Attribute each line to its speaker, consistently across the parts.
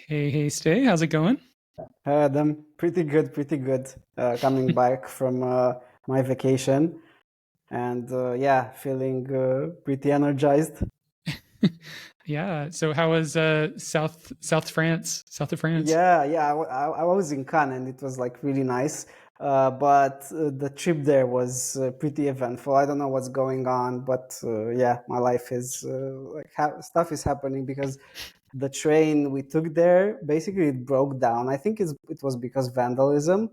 Speaker 1: Hey, Stay, how's it going?
Speaker 2: Adam, pretty good, pretty good. Coming back from my vacation and yeah, feeling pretty energized.
Speaker 1: Yeah, so how was South France, south of France?
Speaker 2: Yeah. I was in Cannes and it was like really nice. But the trip there was pretty eventful. I don't know what's going on, but yeah, my life is stuff is happening because the train we took there basically it broke down. I think it was because vandalism.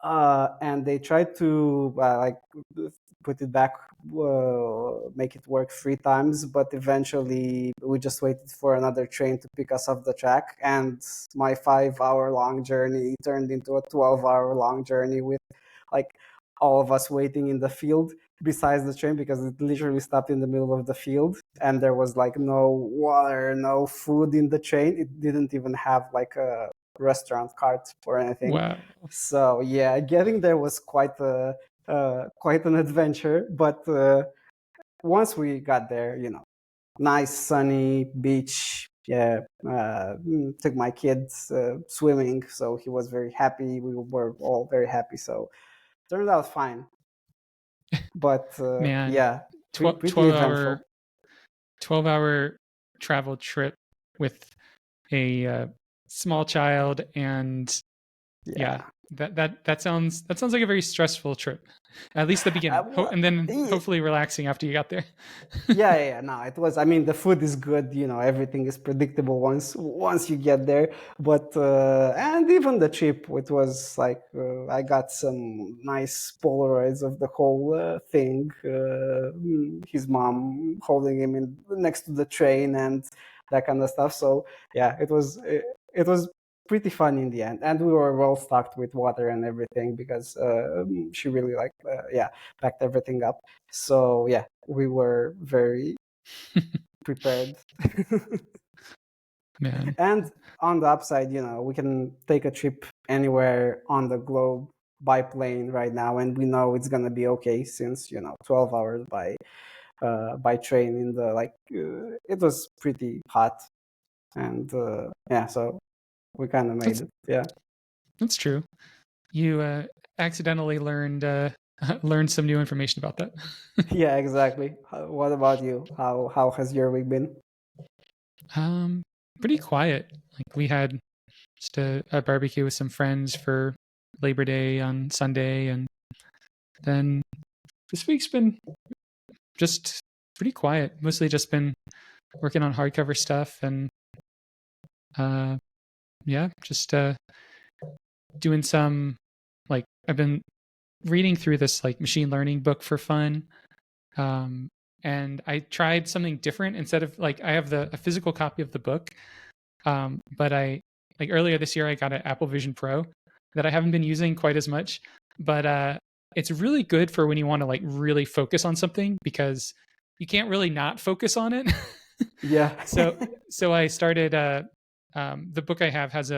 Speaker 2: And they tried to put it back, make it work 3 times, but eventually we just waited for another train to pick us off the track, and my 5 hour long journey turned into a 12 hour long journey with like all of us waiting in the field besides the train because it literally stopped in the middle of the field and there was like no water, no food in the train. It didn't even have like a restaurant cart or anything.
Speaker 1: Wow.
Speaker 2: So yeah, getting there was quite an adventure. But once we got there, nice sunny beach. Yeah, took my kids swimming, so he was very happy. We were all very happy. So turned out fine. But
Speaker 1: Man,
Speaker 2: yeah,
Speaker 1: 12,
Speaker 2: pretty
Speaker 1: 12 hour
Speaker 2: eventful.
Speaker 1: 12-hour travel trip with a small child and yeah,
Speaker 2: Yeah.
Speaker 1: that sounds like a very stressful trip. At least the beginning.
Speaker 2: Well,
Speaker 1: And then
Speaker 2: yeah,
Speaker 1: hopefully relaxing after you got there.
Speaker 2: yeah. No, it was. I mean, the food is good. Everything is predictable once you get there. But and even the trip, it was like I got some nice Polaroids of the whole thing. His mom holding him in next to the train and that kind of stuff. So yeah, it was pretty fun in the end, and we were well stocked with water and everything because she really like yeah, packed everything up. So yeah, we were very prepared.
Speaker 1: Man.
Speaker 2: And on the upside, we can take a trip anywhere on the globe by plane right now, and we know it's gonna be okay since 12 hours by train in the it was pretty hot, and yeah, so we kind of made
Speaker 1: That's
Speaker 2: it. Yeah.
Speaker 1: that's true. You accidentally learned some new information about that.
Speaker 2: Yeah, exactly. What about you? How has your week been?
Speaker 1: Um, Pretty quiet. Like we had just a barbecue with some friends for Labor Day on Sunday, and then this week's been just pretty quiet. Mostly just been working on hardcover stuff, and uh, yeah, just doing some like I've been reading through this like machine learning book for fun. Um, and I tried something different instead of like I have a physical copy of the book. But I like earlier this year I got an Apple Vision Pro that I haven't been using quite as much, but it's really good for when you want to like really focus on something because you can't really not focus on it.
Speaker 2: Yeah.
Speaker 1: so so I started the book I have has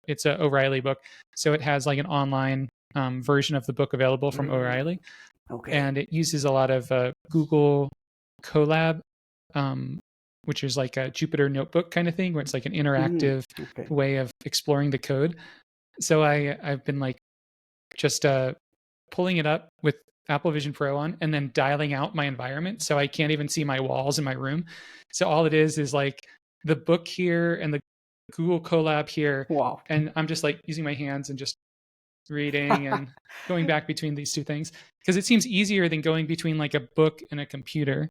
Speaker 1: it's a O'Reilly book, so it has like an online version of the book available from
Speaker 2: Mm,
Speaker 1: O'Reilly,
Speaker 2: okay.
Speaker 1: and it uses a lot of Google Colab, um, which is like a Jupyter notebook kind of thing, where it's like an interactive
Speaker 2: Okay.
Speaker 1: way of exploring the code. So I've been like just pulling it up with Apple Vision Pro on, and then dialing out my environment so I can't even see my walls in my room. So all it is like the book here and the Google Colab here,
Speaker 2: Wow.
Speaker 1: and I'm just like using my hands and just reading and going back between these two things because it seems easier than going between like a book and a computer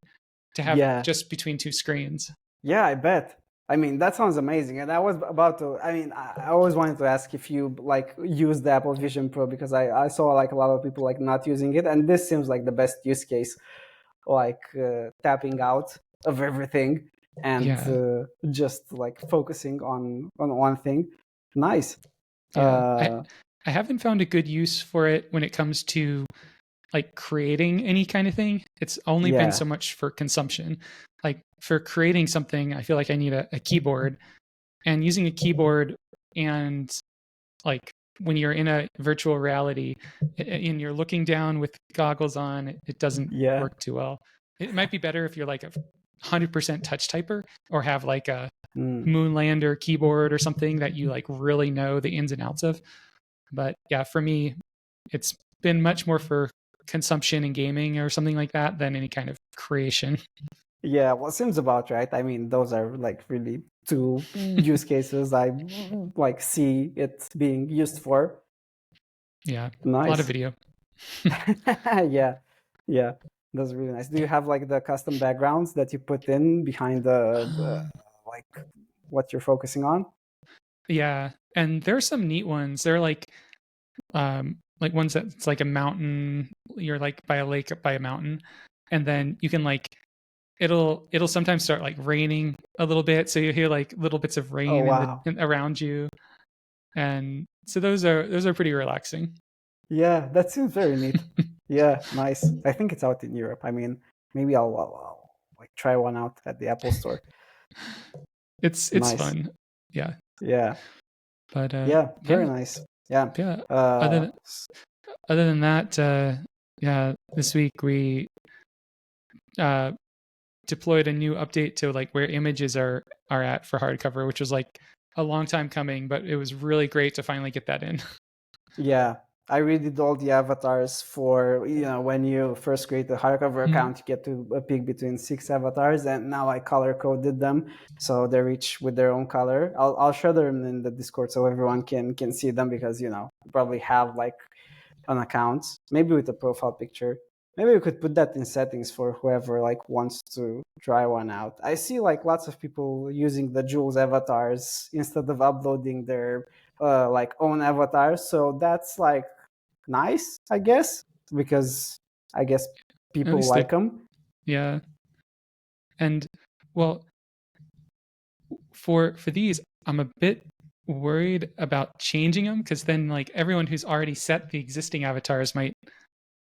Speaker 1: to have
Speaker 2: Yeah.
Speaker 1: just between two screens.
Speaker 2: Yeah, I bet. I mean, that sounds amazing. And I was about to, I mean, I always wanted to ask if you like use the Apple Vision Pro because I saw like a lot of people like not using it. And this seems like the best use case, like tapping out of everything and
Speaker 1: Yeah.
Speaker 2: just like focusing on one thing. Nice.
Speaker 1: Yeah.
Speaker 2: Uh,
Speaker 1: I haven't found a good use for it when it comes to like creating any kind of thing. It's only been
Speaker 2: yeah.
Speaker 1: so much for consumption. Like for creating something, I feel like I need a keyboard, and using a keyboard and like when you're in a virtual reality and you're looking down with goggles on, it doesn't
Speaker 2: Yeah.
Speaker 1: work too well. It might be better if you're like 100% touch typer or have like a
Speaker 2: Mm.
Speaker 1: Moonlander keyboard or something that you like really know the ins and outs of. But yeah, for me, it's been much more for consumption and gaming or something like that than any kind of creation.
Speaker 2: Yeah, well, seems about right. I mean, those are like really two use cases I like see it being used for.
Speaker 1: Yeah, a lot of
Speaker 2: Nice.
Speaker 1: video.
Speaker 2: Yeah, yeah, that's really nice. Do you have like the custom backgrounds that you put in behind the like what you're focusing on?
Speaker 1: Yeah, and there's some neat ones. They're like ones that's like a mountain. You're like by a lake by a mountain, and then you can like it'll sometimes start like raining a little bit, so you hear like little bits of
Speaker 2: Oh,
Speaker 1: rain
Speaker 2: wow.
Speaker 1: around you, and so those are pretty relaxing.
Speaker 2: Yeah, that seems very neat. Yeah, nice. I think it's out in Europe. I mean, maybe I'll like try one out at the Apple Store.
Speaker 1: It's
Speaker 2: Nice.
Speaker 1: fun, yeah.
Speaker 2: Yeah.
Speaker 1: But
Speaker 2: Yeah, very
Speaker 1: yeah,
Speaker 2: nice. Yeah.
Speaker 1: yeah. Other
Speaker 2: Uh,
Speaker 1: than other than that, yeah, this week we uh, deployed a new update to like where images are at for hardcover, which was like a long time coming, but it was really great to finally get that in.
Speaker 2: Yeah, I redid all the avatars for, when you first create the hardcover account, you get to pick between 6 avatars, and now I color coded them so they're each with their own color. I'll show them in the Discord so everyone can see them because, probably have like an account, maybe with a profile picture. Maybe we could put that in settings for whoever like wants to try one out. I see like lots of people using the Jules avatars instead of uploading their like own avatars. So that's like nice, I guess, because I guess
Speaker 1: At
Speaker 2: people
Speaker 1: least
Speaker 2: like them.
Speaker 1: yeah. And well, for these, I'm a bit worried about changing them because then like everyone who's already set the existing avatars might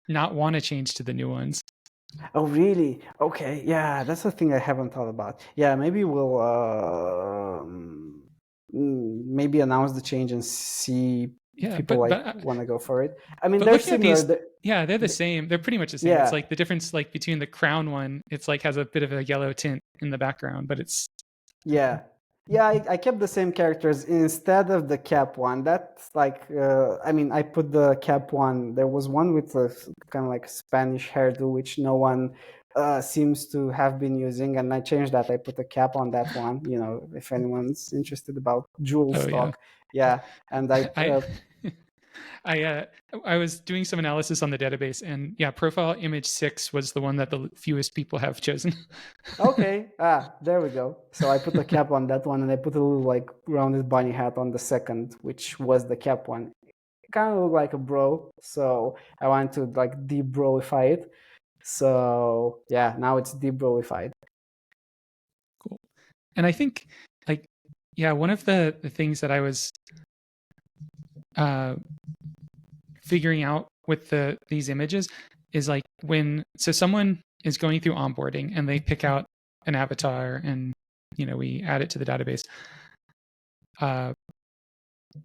Speaker 1: not want to change to the new ones.
Speaker 2: Oh, really? Okay, yeah, that's the thing I haven't thought about. Yeah, maybe we'll maybe announce the change and see if
Speaker 1: Yeah,
Speaker 2: people like
Speaker 1: but
Speaker 2: want to go for it. I mean,
Speaker 1: but
Speaker 2: they're
Speaker 1: looking at
Speaker 2: similar.
Speaker 1: these, yeah, they're the same. They're pretty much the same. It's
Speaker 2: Yeah,
Speaker 1: like the difference like between the crown one, it's like has a bit of a yellow tint in the background, but it's
Speaker 2: yeah, yeah. I kept the same characters instead of the cap one. That's like, I mean, I put the cap one. There was one with a kind of like Spanish hairdo, which no one seems to have been using, and I changed that. I put a cap on that one. If anyone's interested about jewel
Speaker 1: oh yeah.
Speaker 2: stock, yeah. And I,
Speaker 1: I I I was doing some analysis on the database, and yeah, profile image 6 was the one that the fewest people have chosen.
Speaker 2: okay, there we go. So I put a cap on that one, and I put a little like rounded bunny hat on the second, which was the cap one. Kind of look like a bro, so I want to like de-broify it. So yeah, now it's de-broified.
Speaker 1: Cool. And I think like yeah, one of the things that I was uh, figuring out with these images is like when someone is going through onboarding and they pick out an avatar and we add it to the database.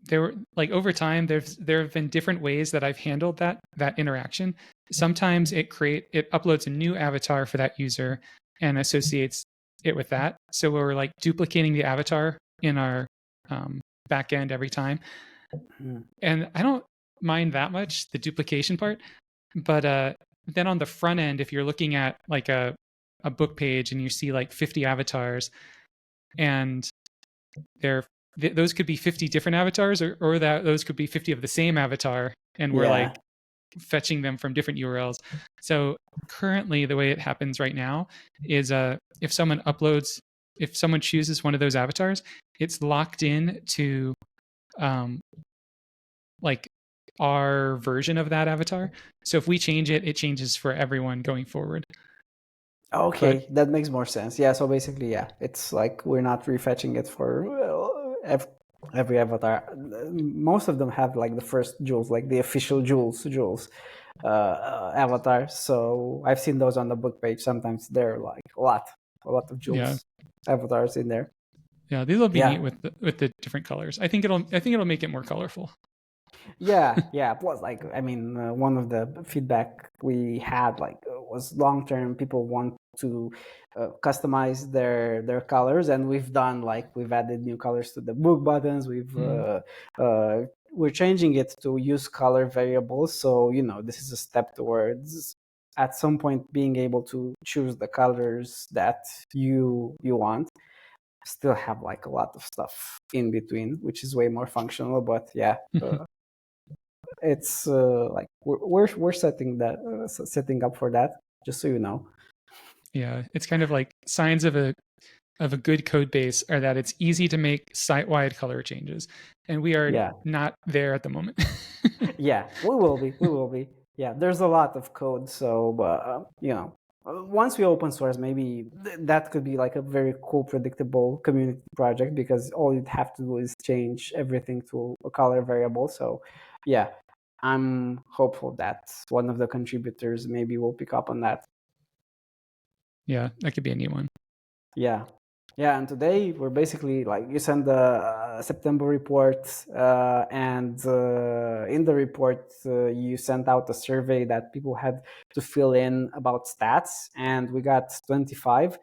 Speaker 1: There were like over time there have been different ways that I've handled that interaction. Sometimes it uploads a new avatar for that user and associates it with that. So we're like duplicating the avatar in our back end every time. And I don't mind that much, the duplication part. But then on the front end, if you're looking at like a book page and you see like 50 avatars and those could be 50 different avatars or that those could be 50 of the same avatar and we're
Speaker 2: Yeah.
Speaker 1: like fetching them from different URLs. So currently the way it happens right now is if someone chooses one of those avatars, it's locked in to like our version of that avatar. So if we change it, it changes for everyone going forward.
Speaker 2: Okay, that makes more sense. Yeah, so basically, yeah, it's like we're not refetching it for every avatar. Most of them have like the first jewels, like the official jewels avatar. So I've seen those on the book page. Sometimes they're like a lot of jewels avatars in there.
Speaker 1: Yeah, these will be neat with the different colors. I think it'll make it more colorful.
Speaker 2: Yeah. Plus, like, I mean, one of the feedback we had like was long term. People want to customize their colors, and we've added new colors to the book buttons. We're changing it to use color variables, so this is a step towards at some point being able to choose the colors that you want. Still have like a lot of stuff in between, which is way more functional, but yeah, it's like we're setting up for that, just so you know.
Speaker 1: Yeah, it's kind of like signs of a good code base are that it's easy to make site-wide color changes, and we are
Speaker 2: Yeah,
Speaker 1: not there at the moment.
Speaker 2: yeah, we will be. Yeah, there's a lot of code, so once we open source, maybe that could be like a very cool, predictable community project, because all you'd have to do is change everything to a color variable. So yeah, I'm hopeful that one of the contributors maybe will pick up on that.
Speaker 1: Yeah, that could be a new one.
Speaker 2: Yeah. Yeah, and today we're basically like, you send the September report, and in the report you sent out a survey that people had to fill in about stats, and we got 25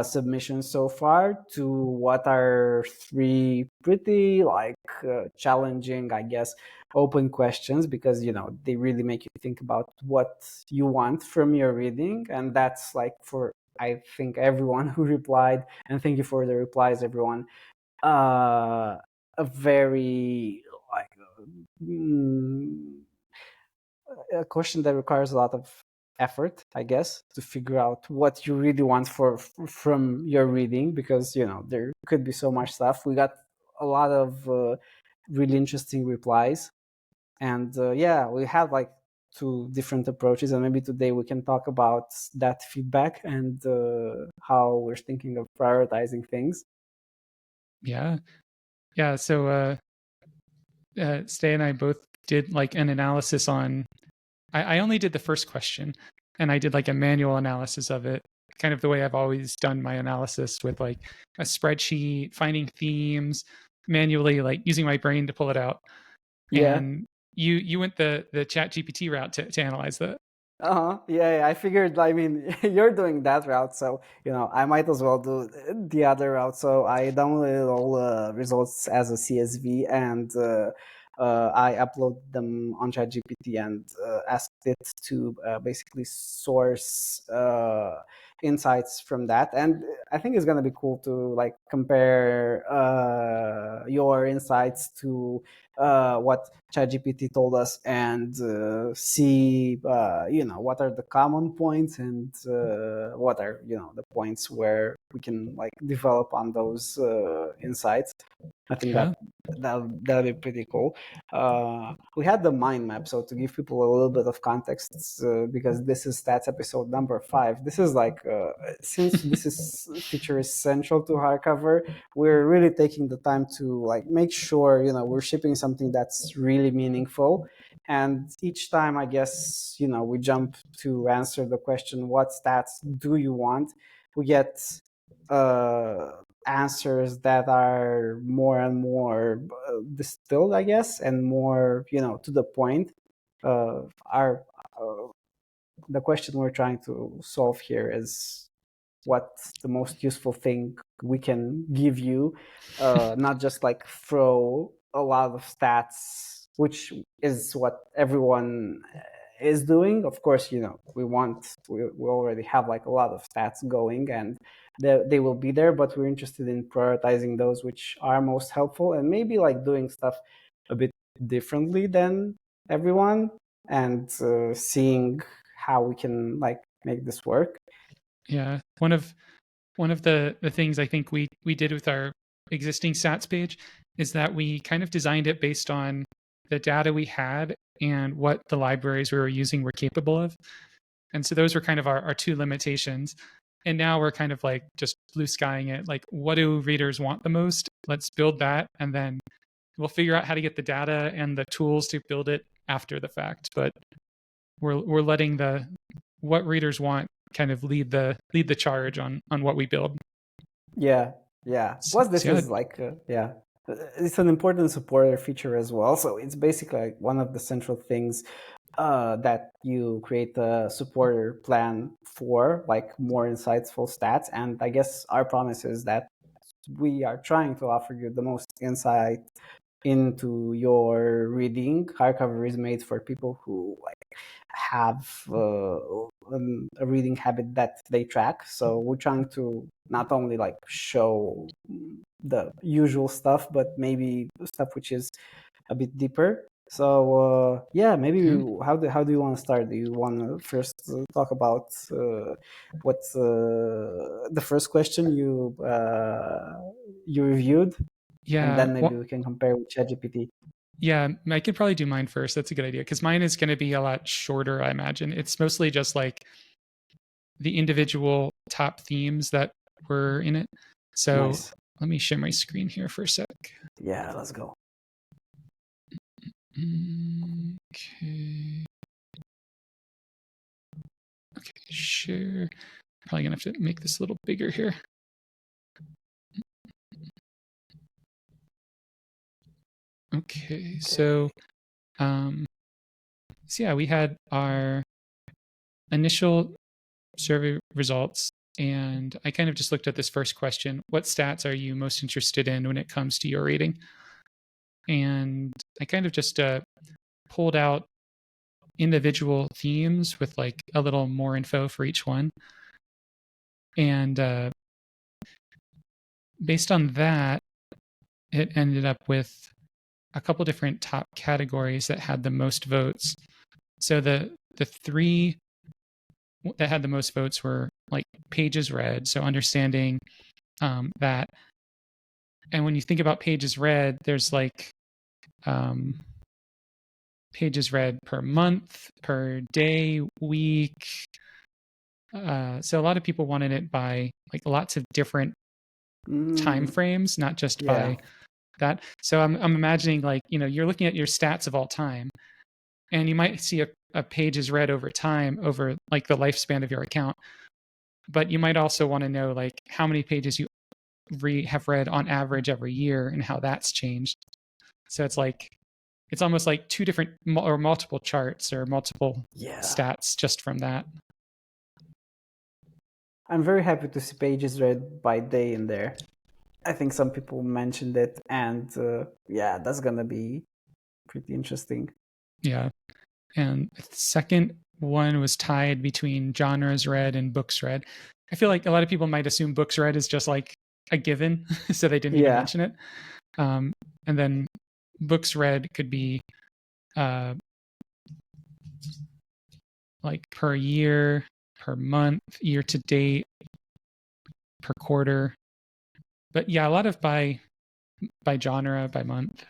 Speaker 2: submissions so far to what are three pretty challenging, I guess, open questions, because they really make you think about what you want from your reading. And that's like, for I think everyone who replied, and thank you for the replies, everyone, a very like mm, a question that requires a lot of effort, I guess, to figure out what you really want from your reading, because there could be so much stuff. We got a lot of really interesting replies, and yeah, we had like two different approaches, and maybe today we can talk about that feedback and how we're thinking of prioritizing things.
Speaker 1: Yeah, yeah. So Stay and I both did like an analysis on. I only did the first question, and I did like a manual analysis of it, kind of the way I've always done my analysis, with like a spreadsheet, finding themes, manually like using my brain to pull it out.
Speaker 2: Yeah.
Speaker 1: And you went the Chat GPT route to analyze that.
Speaker 2: Uh-huh. Yeah, I figured, I mean, you're doing that route, so, I might as well do the other route. So I downloaded all the results as a CSV, and I upload them on ChatGPT and asked it to basically source insights from that. And I think it's going to be cool to like compare your insights to what ChatGPT told us, and see what are the common points, and what are the points where we can like develop on those insights. I think
Speaker 1: Yeah,
Speaker 2: that'll be pretty cool. We had the mind map, so to give people a little bit of context, because this is stats episode number 5. This is like since this is feature is central to Hardcover, we're really taking the time to like make sure we're shipping something that's really meaningful. And each time, I guess, we jump to answer the question, what stats do you want? We get answers that are more and more distilled, I guess, and more to the point. Our The question we're trying to solve here is what's the most useful thing we can give you, not just like throw a lot of stats, which is what everyone is doing. Of course, we already have like a lot of stats going, and they will be there, but we're interested in prioritizing those which are most helpful, and maybe like doing stuff a bit differently than everyone, and seeing how we can like make this work.
Speaker 1: yeah. One of the things I think we did with our existing stats page is that we kind of designed it based on the data we had and what the libraries we were using were capable of. And so those were kind of our two limitations. And now we're kind of like just blue skying it. Like, what do readers want the most? Let's build that. And then we'll figure out how to get the data and the tools to build it after the fact. But we're letting the what readers want kind of lead the charge on what we build.
Speaker 2: Yeah, yeah. Plus, this
Speaker 1: So yeah,
Speaker 2: is like, yeah, it's an important supporter feature as well. So it's basically like one of the central things that you create a supporter plan for like more insightful stats. And I guess our promise is that we are trying to offer you the most insight into your reading. Hardcover is made for people who like have a reading habit that they track. So we're trying to not only like show the usual stuff, but maybe stuff which is a bit deeper. So yeah, maybe
Speaker 1: Okay.
Speaker 2: how do you want to start? Do you want to first talk about what the first question you reviewed, and
Speaker 1: Yeah.
Speaker 2: then maybe
Speaker 1: Well,
Speaker 2: we can compare with ChatGPT.
Speaker 1: yeah, I could probably do mine first. That's a good idea because mine is going to be a lot shorter, I imagine. It's mostly just like the individual top themes that were in it. So
Speaker 2: Nice.
Speaker 1: let me share my screen here for a sec.
Speaker 2: Yeah, let's go.
Speaker 1: Okay. Okay, share. Probably gonna have to make this a little bigger here. Okay, so yeah, we had our initial survey results, and I kind of just looked at this first question: what stats are you most interested in when it comes to your rating? And I kind of just pulled out individual themes with like a little more info for each one, and based on that, it ended up with a couple different top categories that had the most votes. So the three that had the most votes were like pages read, so understanding that. And when you think about pages read, there's like um, pages read per month, per day, week. So a lot of people wanted it by like lots of different time
Speaker 2: Mm,
Speaker 1: frames, not just
Speaker 2: yeah.
Speaker 1: by that. So I'm imagining like, you're looking at your stats of all time, and you might see a page is read over time, over like the lifespan of your account. But you might also want to know like how many pages you have read on average every year and how that's changed. So it's almost like two different or multiple charts or multiple
Speaker 2: Yeah.
Speaker 1: stats just from that.
Speaker 2: I'm very happy to see pages read by day in there. I think some people mentioned it, and yeah, that's gonna be pretty interesting.
Speaker 1: Yeah. And the second one was tied between genres read and books read. I feel like a lot of people might assume books read is just like a given, so they didn't even
Speaker 2: Yeah.
Speaker 1: mention it. Um, and then books read could be uh, like per year, per month, year to date, per quarter. But yeah, a lot of by genre, by month.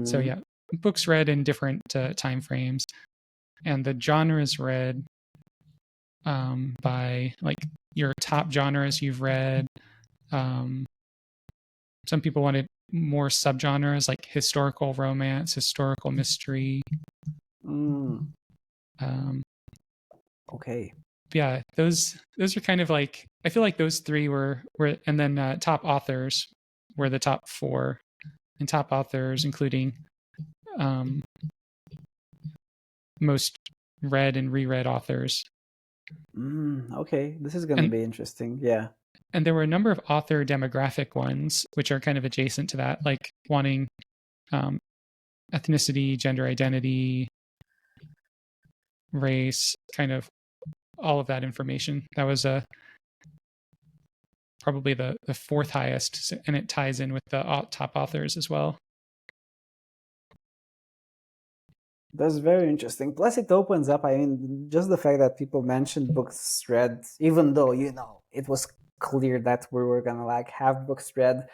Speaker 1: So
Speaker 2: Hmm.
Speaker 1: yeah, books read in different time frames, and the genres read by like your top genres you've read. Um, some people wanted more subgenres like historical romance, historical mystery.
Speaker 2: Mm,
Speaker 1: Um,
Speaker 2: okay.
Speaker 1: yeah, those are kind of like, I feel like those three were, and then top authors were the top four, and top authors including um, most read and reread authors.
Speaker 2: Okay, this is gonna
Speaker 1: and
Speaker 2: be interesting. Yeah.
Speaker 1: and there were a number of author demographic ones which are kind of adjacent to that, like wanting um, ethnicity, gender identity, race, kind of all of that information. That was probably the fourth highest, and it ties in with the top authors as well.
Speaker 2: That's very interesting. Plus, it opens up. I mean, just the fact that people mentioned books read, even though it was clear that we were gonna like have books read,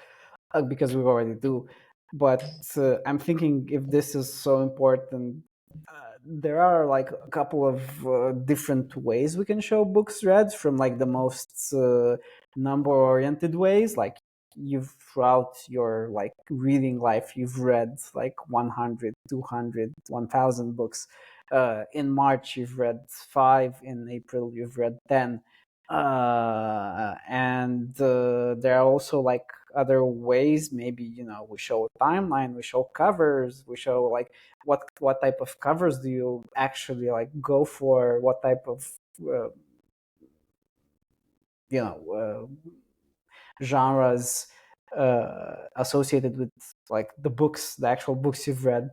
Speaker 2: because we already do. But I'm thinking if this is so important, there are like a couple of different ways we can show books read, from like the most number oriented ways, like you've throughout your like reading life you've read like 100, 200, 1000 books. In March you've read 5, in April you've read 10. And there are also like other ways. Maybe, we show a timeline, we show covers, we show like what type of covers do you actually like go for, what type of uh, you know genres associated with like the actual books you've read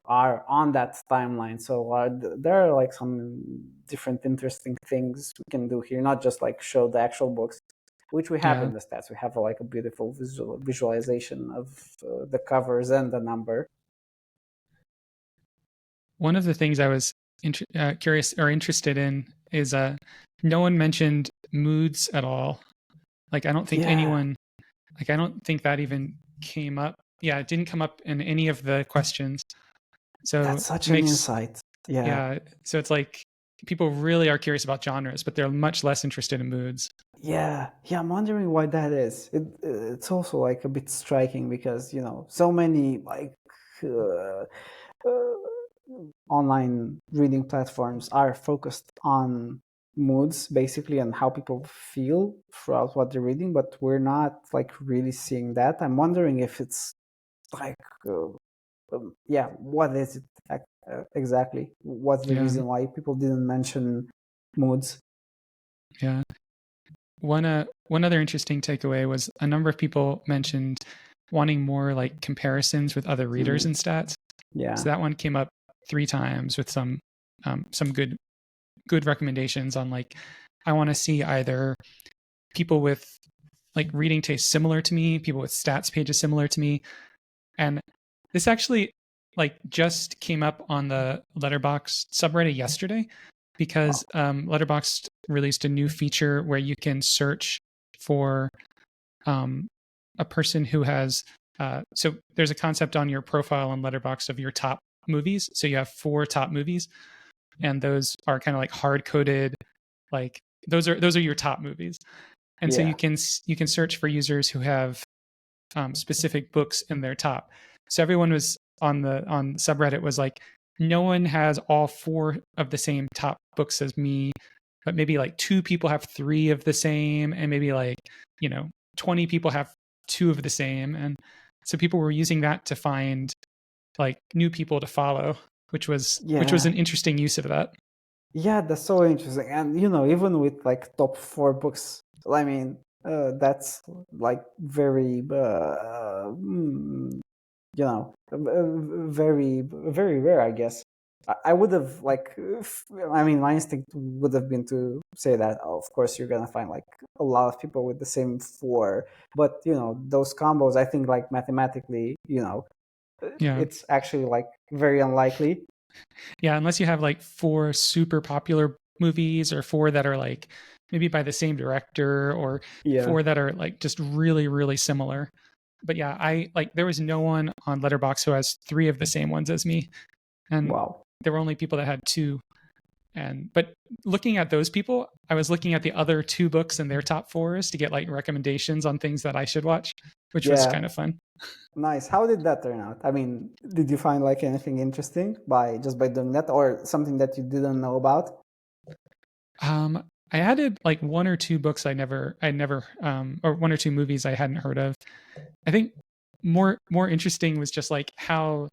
Speaker 2: are on that timeline. So there are like some different interesting things we can do here, not just like show the actual books, which we have
Speaker 1: Yeah.
Speaker 2: in the stats. We have like a beautiful visualization of the covers and the number.
Speaker 1: One of the things I was curious or interested in is no one mentioned moods at all. Like I don't think
Speaker 2: Yeah,
Speaker 1: anyone, like I don't think that even came up. Yeah, it didn't come up in any of the questions. So
Speaker 2: that's such
Speaker 1: it
Speaker 2: an
Speaker 1: makes,
Speaker 2: insight. Yeah.
Speaker 1: yeah, so it's like people really are curious about genres, but they're much less interested in moods.
Speaker 2: Yeah, I'm wondering why that is. It's also like a bit striking because so many like uh, online reading platforms are focused on moods basically and how people feel throughout what they're reading, but we're not like really seeing that. I'm wondering if it's like yeah, what is it exactly? What's the
Speaker 1: Yeah,
Speaker 2: reason why people didn't mention moods?
Speaker 1: yeah. One other interesting takeaway was a number of people mentioned wanting more like comparisons with other readers
Speaker 2: Mm,
Speaker 1: and stats.
Speaker 2: yeah.
Speaker 1: So that one came up 3 times with some good recommendations on like I want to see either people with like reading tastes similar to me, people with stats pages similar to me, and this actually like just came up on the Letterboxd subreddit yesterday because
Speaker 2: Wow.
Speaker 1: Letterboxd released a new feature where you can search for um, a person who has. So there's a concept on your profile on Letterboxd of your top movies. So you have 4 top movies, and those are kind of like hard coded. Like those are your top movies, and so
Speaker 2: Yeah.
Speaker 1: you can search for users who have specific books in their top. So everyone was on subreddit was like, no one has all 4 of the same top books as me, but maybe like 2 people have 3 of the same, and maybe like 20 people have 2 of the same, and so people were using that to find like new people to follow, which was
Speaker 2: Yeah.
Speaker 1: an interesting use of that.
Speaker 2: Yeah, that's so interesting. And even with like top 4 books, I mean, that's like very, very, very rare, I guess. I would have like, I mean, my instinct would have been to say that, oh, of course, you're gonna find like a lot of people with the same 4, but those combos, I think like mathematically,
Speaker 1: Yeah,
Speaker 2: it's actually like very unlikely.
Speaker 1: yeah, unless you have like 4 super popular movies or 4 that are like maybe by the same director or
Speaker 2: Yeah.
Speaker 1: 4 that are like just really really similar. But yeah, I like there was no one on Letterbox who has 3 of the same ones as me, and
Speaker 2: Wow.
Speaker 1: there were only people that had 2. And but looking at those people, I was looking at the other 2 books in their top fours to get like recommendations on things that I should watch, which was
Speaker 2: Yeah.
Speaker 1: kind of fun.
Speaker 2: Nice. How did that turn out? I mean, did you find like anything interesting by doing that, or something that you didn't know about?
Speaker 1: I added like 1 or 2 books I never or 1 or 2 movies I hadn't heard of. I think more interesting was just like how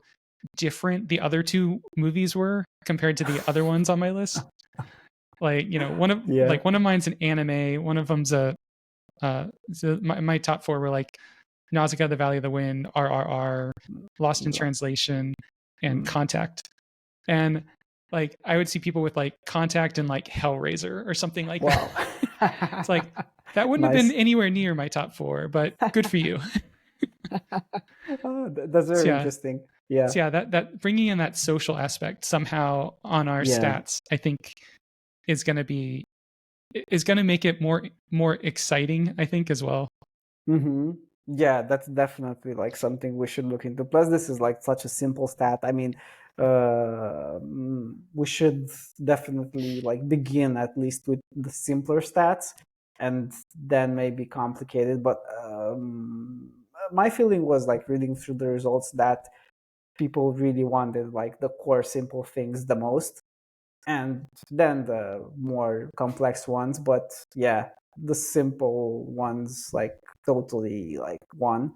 Speaker 1: different the other 2 movies were compared to the other ones on my list. Like,
Speaker 2: Yeah.
Speaker 1: one of mine's an anime, one of them's so my top 4 were like Nausicaa, The Valley of the Wind, RRR, Lost in Translation, and
Speaker 2: Mm.
Speaker 1: Contact. And like I would see people with like Contact and like Hellraiser or something like that.
Speaker 2: Wow.
Speaker 1: It's like that wouldn't have been
Speaker 2: Nice.
Speaker 1: anywhere near my top 4, but good for you.
Speaker 2: Oh, that's
Speaker 1: So
Speaker 2: very
Speaker 1: yeah,
Speaker 2: interesting. Yeah.
Speaker 1: so yeah, that bringing in that social aspect somehow on our
Speaker 2: Yeah.
Speaker 1: stats, I think is going to be is going to make it more exciting, I think, as well.
Speaker 2: Mm-hmm. Yeah, that's definitely like something we should look into. Plus, this is like such a simple stat. I mean, we should definitely like begin at least with the simpler stats and then maybe complicated. But my feeling was like reading through the results that people really wanted like the core simple things the most, and then the more complex ones. But yeah, the simple ones like totally like one.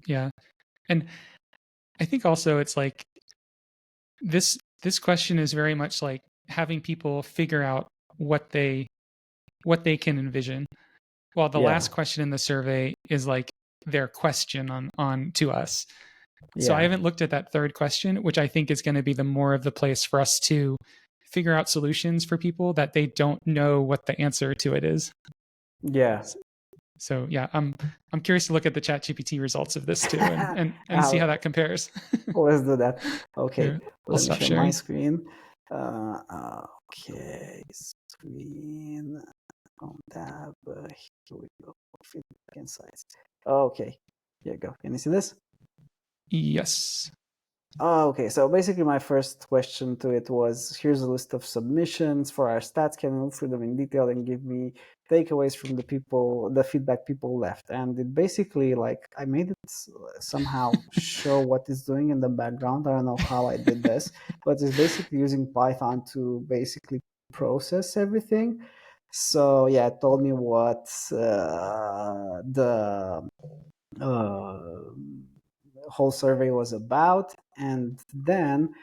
Speaker 1: Yeah. And I think also it's like this question is very much like having people figure out what they can envision. While the
Speaker 2: Yeah,
Speaker 1: last question in the survey is like their question on to us. So I
Speaker 2: yeah,
Speaker 1: haven't looked at that third question, which I think is going to be the more of the place for us to figure out solutions for people that they don't know what the answer to it is.
Speaker 2: yeah.
Speaker 1: So yeah, I'm curious to look at the ChatGPT results of this too, and see how
Speaker 2: I'll
Speaker 1: that compares.
Speaker 2: always do that. Okay,
Speaker 1: Here, I'll
Speaker 2: let me
Speaker 1: stop
Speaker 2: share my
Speaker 1: sharing.
Speaker 2: screen. Okay, screen on tab. Here we go. Feedback insights. Okay, here you go. Can you see this?
Speaker 1: Yes.
Speaker 2: Oh, okay. So basically, my first question to it was: here's a list of submissions for our stats. Can you move through them in detail and give me takeaways from the feedback people left? And it basically, like, I made it somehow show what it's doing in the background. I don't know how I did this, but it's basically using Python to basically process everything. So yeah, it told me what the uh, whole survey was about. And then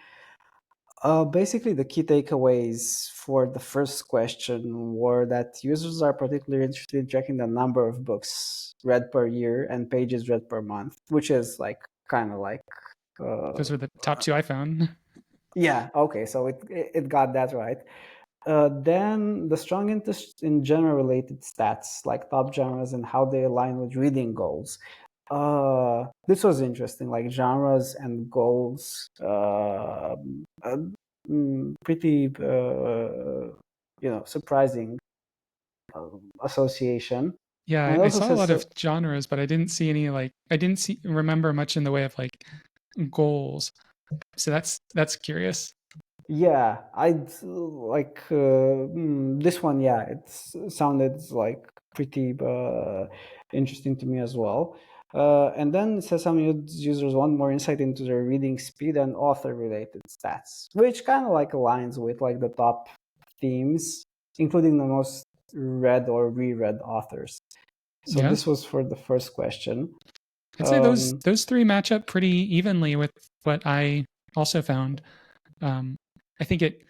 Speaker 2: basically the key takeaways for the first question were that users are particularly interested in checking the number of books read per year and pages read per month, which is like kind of like
Speaker 1: Those were the top two I found.
Speaker 2: yeah, okay, so it got that right. Then the strong interest in genre related stats like top genres and how they align with reading goals. This was interesting, like genres and goals. Pretty, surprising association.
Speaker 1: Yeah,
Speaker 2: And it
Speaker 1: I
Speaker 2: also
Speaker 1: saw a
Speaker 2: says,
Speaker 1: lot of genres, but I didn't see any like I didn't see remember much in the way of like goals. So that's curious.
Speaker 2: yeah, I'd like this one. Yeah, it sounded like pretty interesting to me as well. And then it says some users want more insight into their reading speed and author-related stats, which kind of like aligns with like the top themes, including the most read or reread authors. So
Speaker 1: Yeah.
Speaker 2: this was for the first question.
Speaker 1: I'd say
Speaker 2: Um,
Speaker 1: those three match up pretty evenly with what I also found. I think it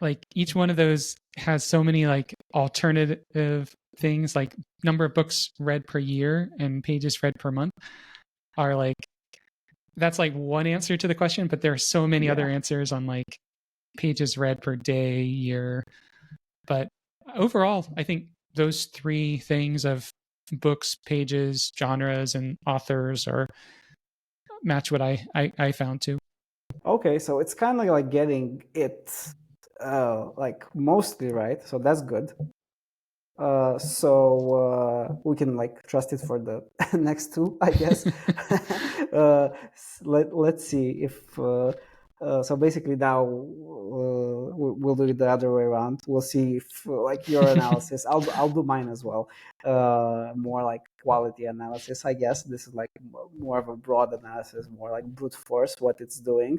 Speaker 1: like each one of those has so many like alternative things, like number of books read per year and pages read per month are like that's like one answer to the question, but there are so many other
Speaker 2: yeah.
Speaker 1: answers on like pages read per day, year. But overall, I think those three things of books, pages, genres, and authors are match what I found too.
Speaker 2: Okay, so it's kind of like getting it like mostly right, so that's good. We can like trust it for the next two, I guess. Let's see if so basically now we'll do it the other way around. We'll see if like your analysis. I'll do mine as well. More like quality analysis, I guess. This is like more of a broad analysis, more like brute force what it's doing.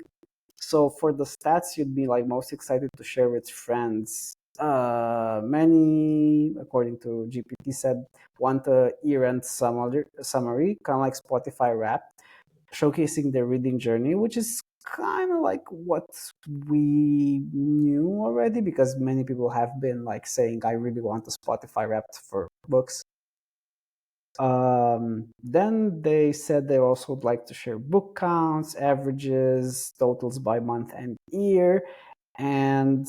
Speaker 2: So for the stats, you'd be like most excited to share with friends. Many, according to GPT, said want a year-end summary, kind of like Spotify Wrap, showcasing their reading journey, which is kind of like what we knew already, because many people have been like saying, "I really want a Spotify Wrapped for books." Then they said they also would like to share book counts, averages, totals by month and year. And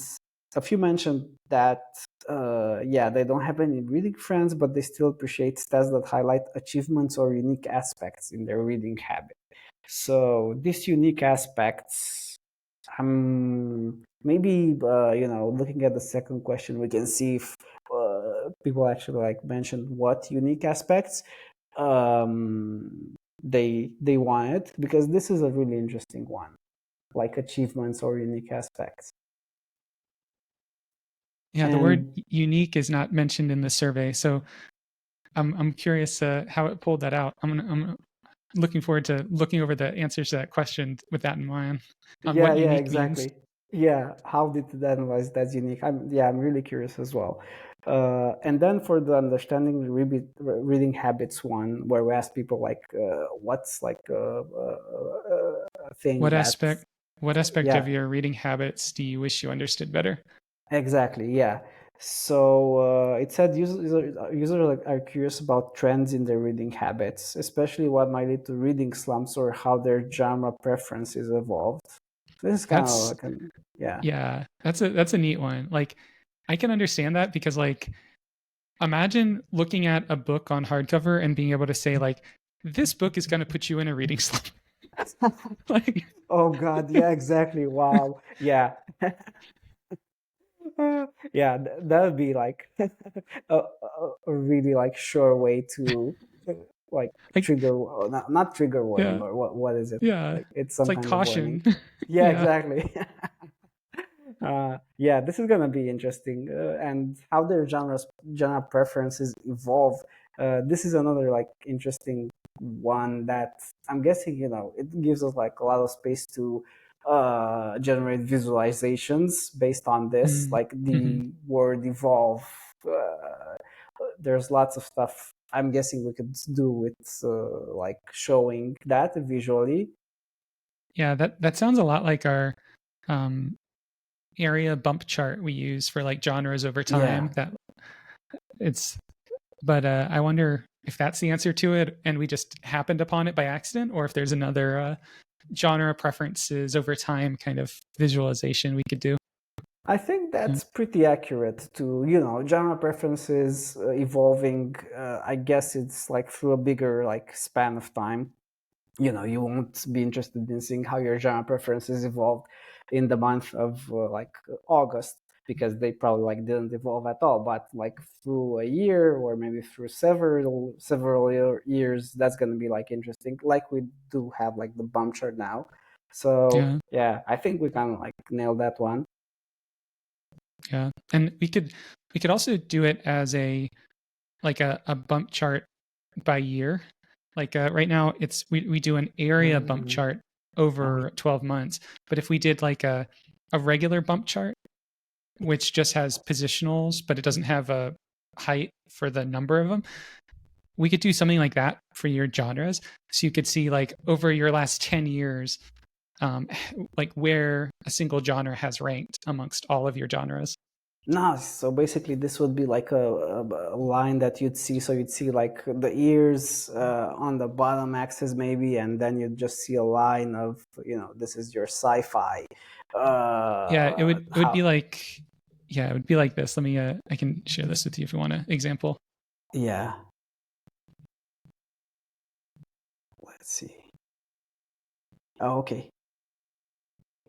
Speaker 2: a few mentioned that, yeah, they don't have any reading friends, but they still appreciate stats that highlight achievements or unique aspects in their reading habit. So these unique aspects, maybe looking at the second question, we can see if people actually like mentioned what unique aspects they wanted, because this is a really interesting one, like achievements or unique aspects.
Speaker 1: Yeah, the word
Speaker 2: And
Speaker 1: unique is not mentioned in the survey, so I'm curious how it pulled that out. I'm looking forward to looking over the answers to that question with that in mind on
Speaker 2: yeah,
Speaker 1: what
Speaker 2: yeah,
Speaker 1: unique means.
Speaker 2: exactly. Yeah, how did that was that unique? I'm really curious as well. And then for the understanding reading habits one, where we ask people like, what's like a thing
Speaker 1: What
Speaker 2: that,
Speaker 1: aspect what aspect of
Speaker 2: yeah,
Speaker 1: your reading habits do you wish you understood better?
Speaker 2: exactly, yeah. So it said users are curious about trends in their reading habits, especially what might lead to reading slumps or how their genre preferences evolved. This is kind of
Speaker 1: That's
Speaker 2: like an, yeah.
Speaker 1: yeah, that's a neat one. Like I can understand that because like imagine looking at a book on hardcover and being able to say like this book is going to put you in a reading slump. Like
Speaker 2: Oh God, yeah, exactly. Wow. Yeah. Yeah, that would be like a really like sure way to like
Speaker 1: like
Speaker 2: trigger, not trigger warning,
Speaker 1: yeah,
Speaker 2: or what is it?
Speaker 1: yeah.
Speaker 2: Like it's
Speaker 1: It's
Speaker 2: some
Speaker 1: like
Speaker 2: kind of warning.
Speaker 1: caution.
Speaker 2: Yeah,
Speaker 1: Yeah.
Speaker 2: exactly. Yeah, this is gonna be interesting, and how their genre preferences evolve. This is another like interesting one that I'm guessing, it gives us like a lot of space to generate visualizations based on this,
Speaker 1: Mm.
Speaker 2: like
Speaker 1: Mhm.
Speaker 2: the word evolve. There's lots of stuff I'm guessing we could do with like showing that visually.
Speaker 1: Yeah, that sounds a lot like our um area bump chart we use for like genres over
Speaker 2: Yeah.
Speaker 1: time. That it's but I wonder if that's the answer to it and we just happened upon it by accident or if there's another genre preferences over time kind of visualization we could do.
Speaker 2: I think
Speaker 1: Yeah.
Speaker 2: that's pretty accurate to, genre preferences evolving. I guess it's like through a bigger like span of time. You won't be interested in seeing how your genre preferences evolved in the month of like August, because they probably like didn't evolve at all. But like through a year or maybe through several years, that's going to be like interesting. Like we do have like the bump chart now. So
Speaker 1: Yeah.
Speaker 2: yeah, I think we can like nail that one.
Speaker 1: Yeah. And we could also do it as a like a bump chart by year. Like right now we do an area bump
Speaker 2: Mm,
Speaker 1: chart
Speaker 2: oh,
Speaker 1: over 12 months. But if we did like a regular bump chart, which just has positionals, but it doesn't have a height for the number of them, we could do something like that for your genres. So you could see like over your last 10 years, um, like where a single genre has ranked amongst all of your genres.
Speaker 2: nice. So basically, this would be like a line that you'd see. So you'd see like the ears on the bottom axis, maybe, and then you'd just see a line of, this is your sci-fi.
Speaker 1: Yeah, it would be
Speaker 2: How?
Speaker 1: like yeah, it would be like this. Let me I can share this with you if you want an example.
Speaker 2: Yeah. Let's see. Oh, okay.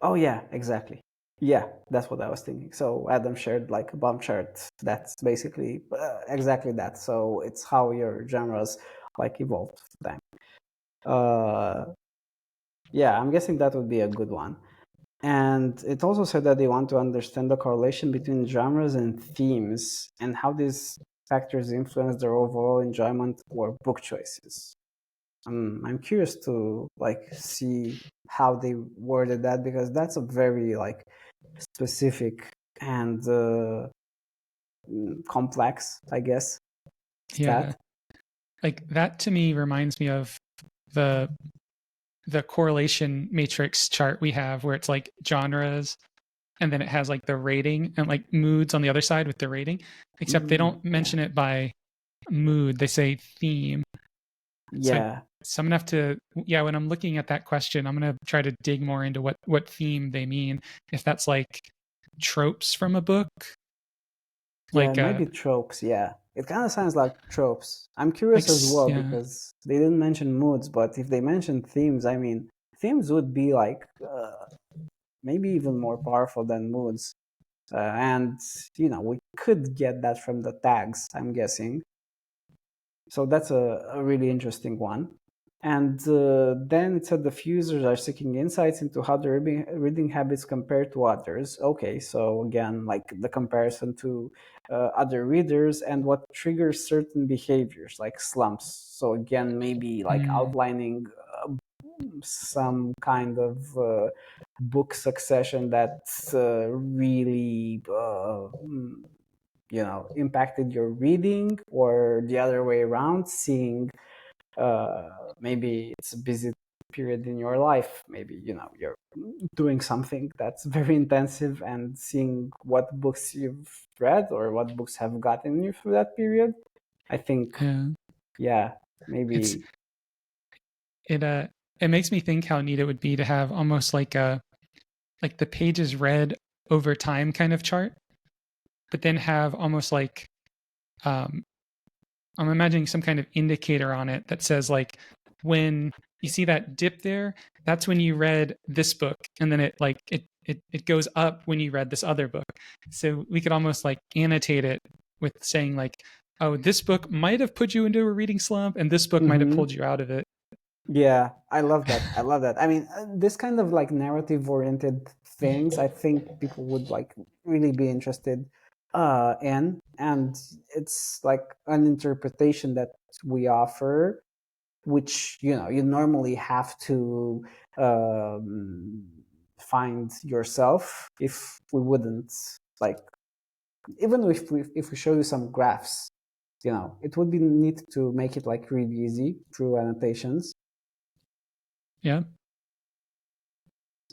Speaker 2: Oh, yeah, exactly. Yeah, that's what I was thinking. So Adam shared like a bump chart. That's basically exactly that. So it's how your genres like evolved with time. Uh, yeah, I'm guessing that would be a good one. And it also said that they want to understand the correlation between genres and themes and how these factors influence their overall enjoyment or book choices. I'm curious to like see how they worded that, because that's a very like specific and complex, I guess,
Speaker 1: Yeah,
Speaker 2: stat.
Speaker 1: like that to me reminds me of the the correlation matrix chart we have where it's like genres and then it has like the rating and like moods on the other side with the rating, except they don't
Speaker 2: Yeah,
Speaker 1: mention it by mood, they say theme. So
Speaker 2: yeah,
Speaker 1: so I'm gonna have to yeah, when I'm looking at that question, I'm gonna try to dig more into what theme they mean. If that's like tropes from a book,
Speaker 2: yeah.
Speaker 1: like
Speaker 2: Maybe tropes. Yeah, it kind of sounds like tropes. I'm curious as well
Speaker 1: yeah.
Speaker 2: because they didn't mention moods, but if they mentioned themes, I mean, themes would be like maybe even more powerful than moods. And we could get that from the tags, I'm guessing. So that's a really interesting one. And then it said the users are seeking insights into how their reading habits compare to others. Okay, so again, like the comparison to other readers and what triggers certain behaviors, like slumps. So again, maybe like
Speaker 1: Mm,
Speaker 2: outlining some kind of book succession that really impacted your reading, or the other way around, seeing maybe it's a busy period in your life, maybe you're doing something that's very intensive, and seeing what books you've read or what books have gotten you through that period. I think,
Speaker 1: Yeah.
Speaker 2: yeah,
Speaker 1: It's
Speaker 2: maybe.
Speaker 1: it makes me think how neat it would be to have almost like the pages read over time kind of chart, but then have almost like um, I'm imagining some kind of indicator on it that says like when you see that dip there, that's when you read this book, and then it goes up when you read this other book. So we could almost like annotate it with saying like, oh, this book might have put you into a reading slump, and this book might have
Speaker 2: Hmm.
Speaker 1: pulled you out of it.
Speaker 2: Yeah, I love that. I love that. I mean, this kind of like narrative oriented things, I think people would like really be interested in. And it's like an interpretation that we offer, which you normally have to um, find yourself. If we wouldn't, like, even if we show you some graphs, it would be neat to make it like really easy through annotations.
Speaker 1: Yeah.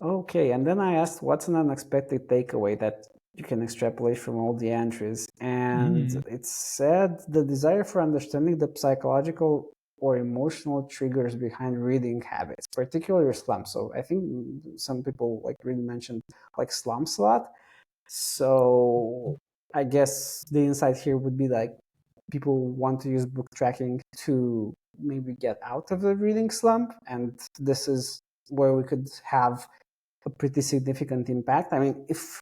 Speaker 2: Okay, and then I asked, what's an unexpected takeaway that you can extrapolate from all the entries? And
Speaker 1: Mm.
Speaker 2: it said the desire for understanding the psychological or emotional triggers behind reading habits, particularly slumps. So I think some people like really mentioned like slumps a lot. So I guess the insight here would be like people want to use book tracking to maybe get out of the reading slump, and this is where we could have a pretty significant impact. I mean, if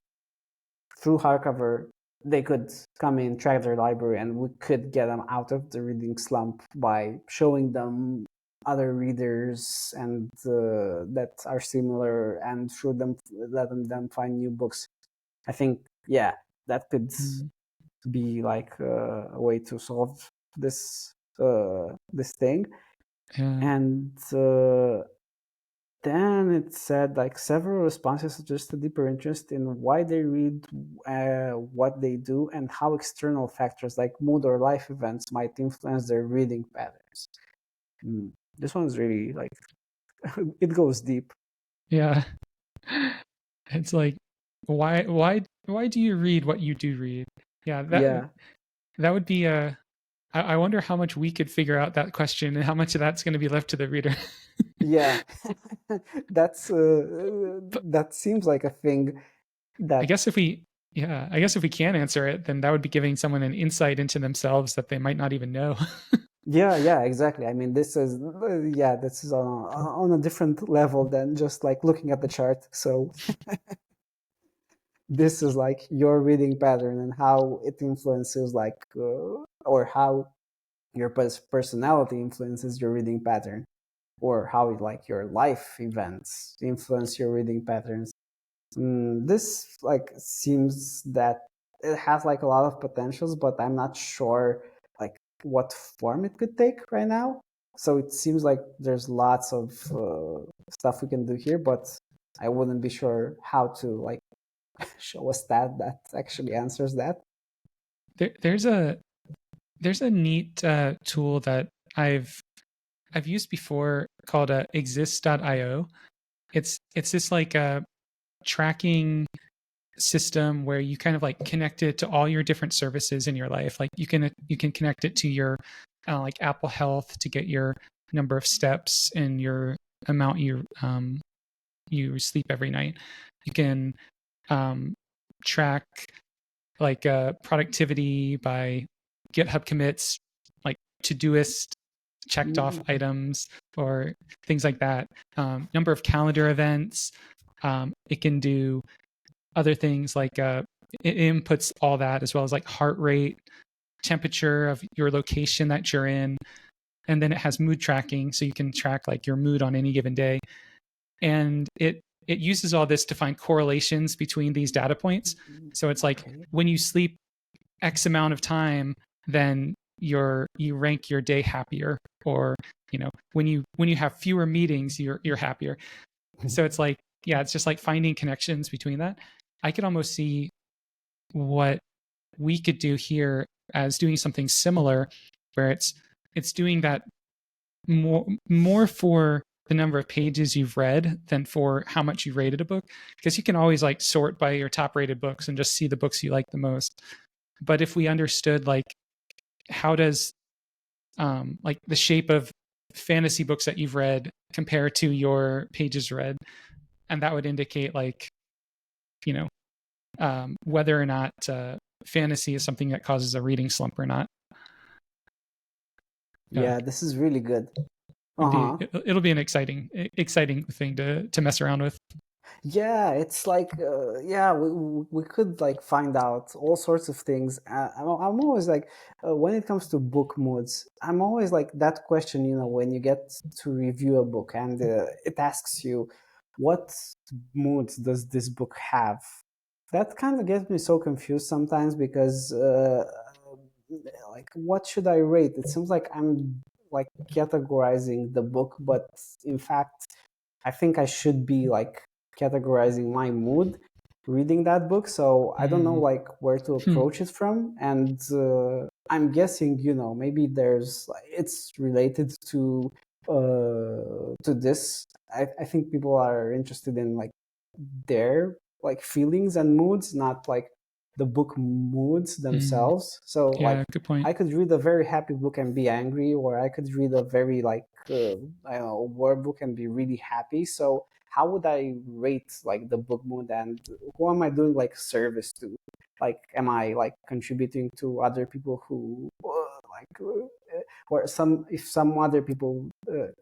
Speaker 2: through hardcover they could come in, track their library, and we could get them out of the reading slump by showing them other readers and that are similar, and through them letting them find new books. I think, yeah, that could
Speaker 1: Mm.
Speaker 2: be like a way to solve this thing.
Speaker 1: Yeah.
Speaker 2: And then it said like several responses suggest a deeper interest in why they read, what they do, and how external factors like mood or life events might influence their reading patterns. This one's really like it goes deep.
Speaker 1: Yeah. It's like why do you read what you do read? Yeah,
Speaker 2: Yeah,
Speaker 1: that would be a I wonder how much we could figure out that question and how much of that's going to be left to the reader.
Speaker 2: yeah. That's
Speaker 1: But
Speaker 2: that seems like a thing
Speaker 1: I
Speaker 2: that.
Speaker 1: guess if we yeah, I guess if we can answer it, then that would be giving someone an insight into themselves that they might not even know.
Speaker 2: Yeah, yeah, exactly. I mean, this is yeah, this is on a different level than just like looking at the chart. So this is like your reading pattern and how it influences like or how your personality influences your reading pattern, or how like your life events influence your reading patterns. This like seems that it has like a lot of potentials, but I'm not sure like what form it could take right now. So it seems like there's lots of stuff we can do here, but I wouldn't be sure how to like show a stat that actually answers that.
Speaker 1: There's a neat tool that I've used before called exist.io. It's this like tracking system where you kind of like connect it to all your different services in your life. Like you can connect it to your like Apple Health to get your number of steps and your amount you sleep every night. You can um, track like productivity by GitHub commits, like Todoist checked off
Speaker 2: Mm.
Speaker 1: items or things like that. Number of calendar events. It can do other things like it inputs all that as well as like heart rate, temperature of your location that you're in, and then it has mood tracking, so you can track like your mood on any given day. And it uses all this to find correlations between these data points. So it's like
Speaker 2: Okay.
Speaker 1: when you sleep X amount of time, then you rank your day happier, or when you have fewer meetings, you're happier. So it's like yeah, it's just like finding connections between that. I could almost see what we could do here as doing something similar, where it's doing that more for the number of pages you've read than for how much you rated a book, because you can always like sort by your top rated books and just see the books you like the most. But if we understood like how does like the shape of fantasy books that you've read compare to your pages read, and that would indicate like, you know, whether or not fantasy is something that causes a reading slump or not.
Speaker 2: Yeah, this is really good. Uh-huh.
Speaker 1: It'll be an exciting thing to mess around with.
Speaker 2: Yeah, it's like yeah, we could like find out all sorts of things. I'm always like when it comes to book moods, I'm always like that question, you know, when you get to review a book and it asks you what moods does this book have. That kind of gets me so confused sometimes because like what should I rate? It seems like I'm like categorizing the book, but in fact I think I should be like categorizing my mood reading that book. So I don't know like where to approach it from, and I'm guessing, you know, maybe there's it's related to this. I think people are interested in like their like feelings and moods, not like the book moods themselves. So
Speaker 1: Yeah,
Speaker 2: like
Speaker 1: good point.
Speaker 2: I could read a very happy book and be angry, or I could read a very like I don't know, war book and be really happy. So how would I rate like the book mood, and who am I doing like service to? Like, am I like contributing to other people who or some if some other people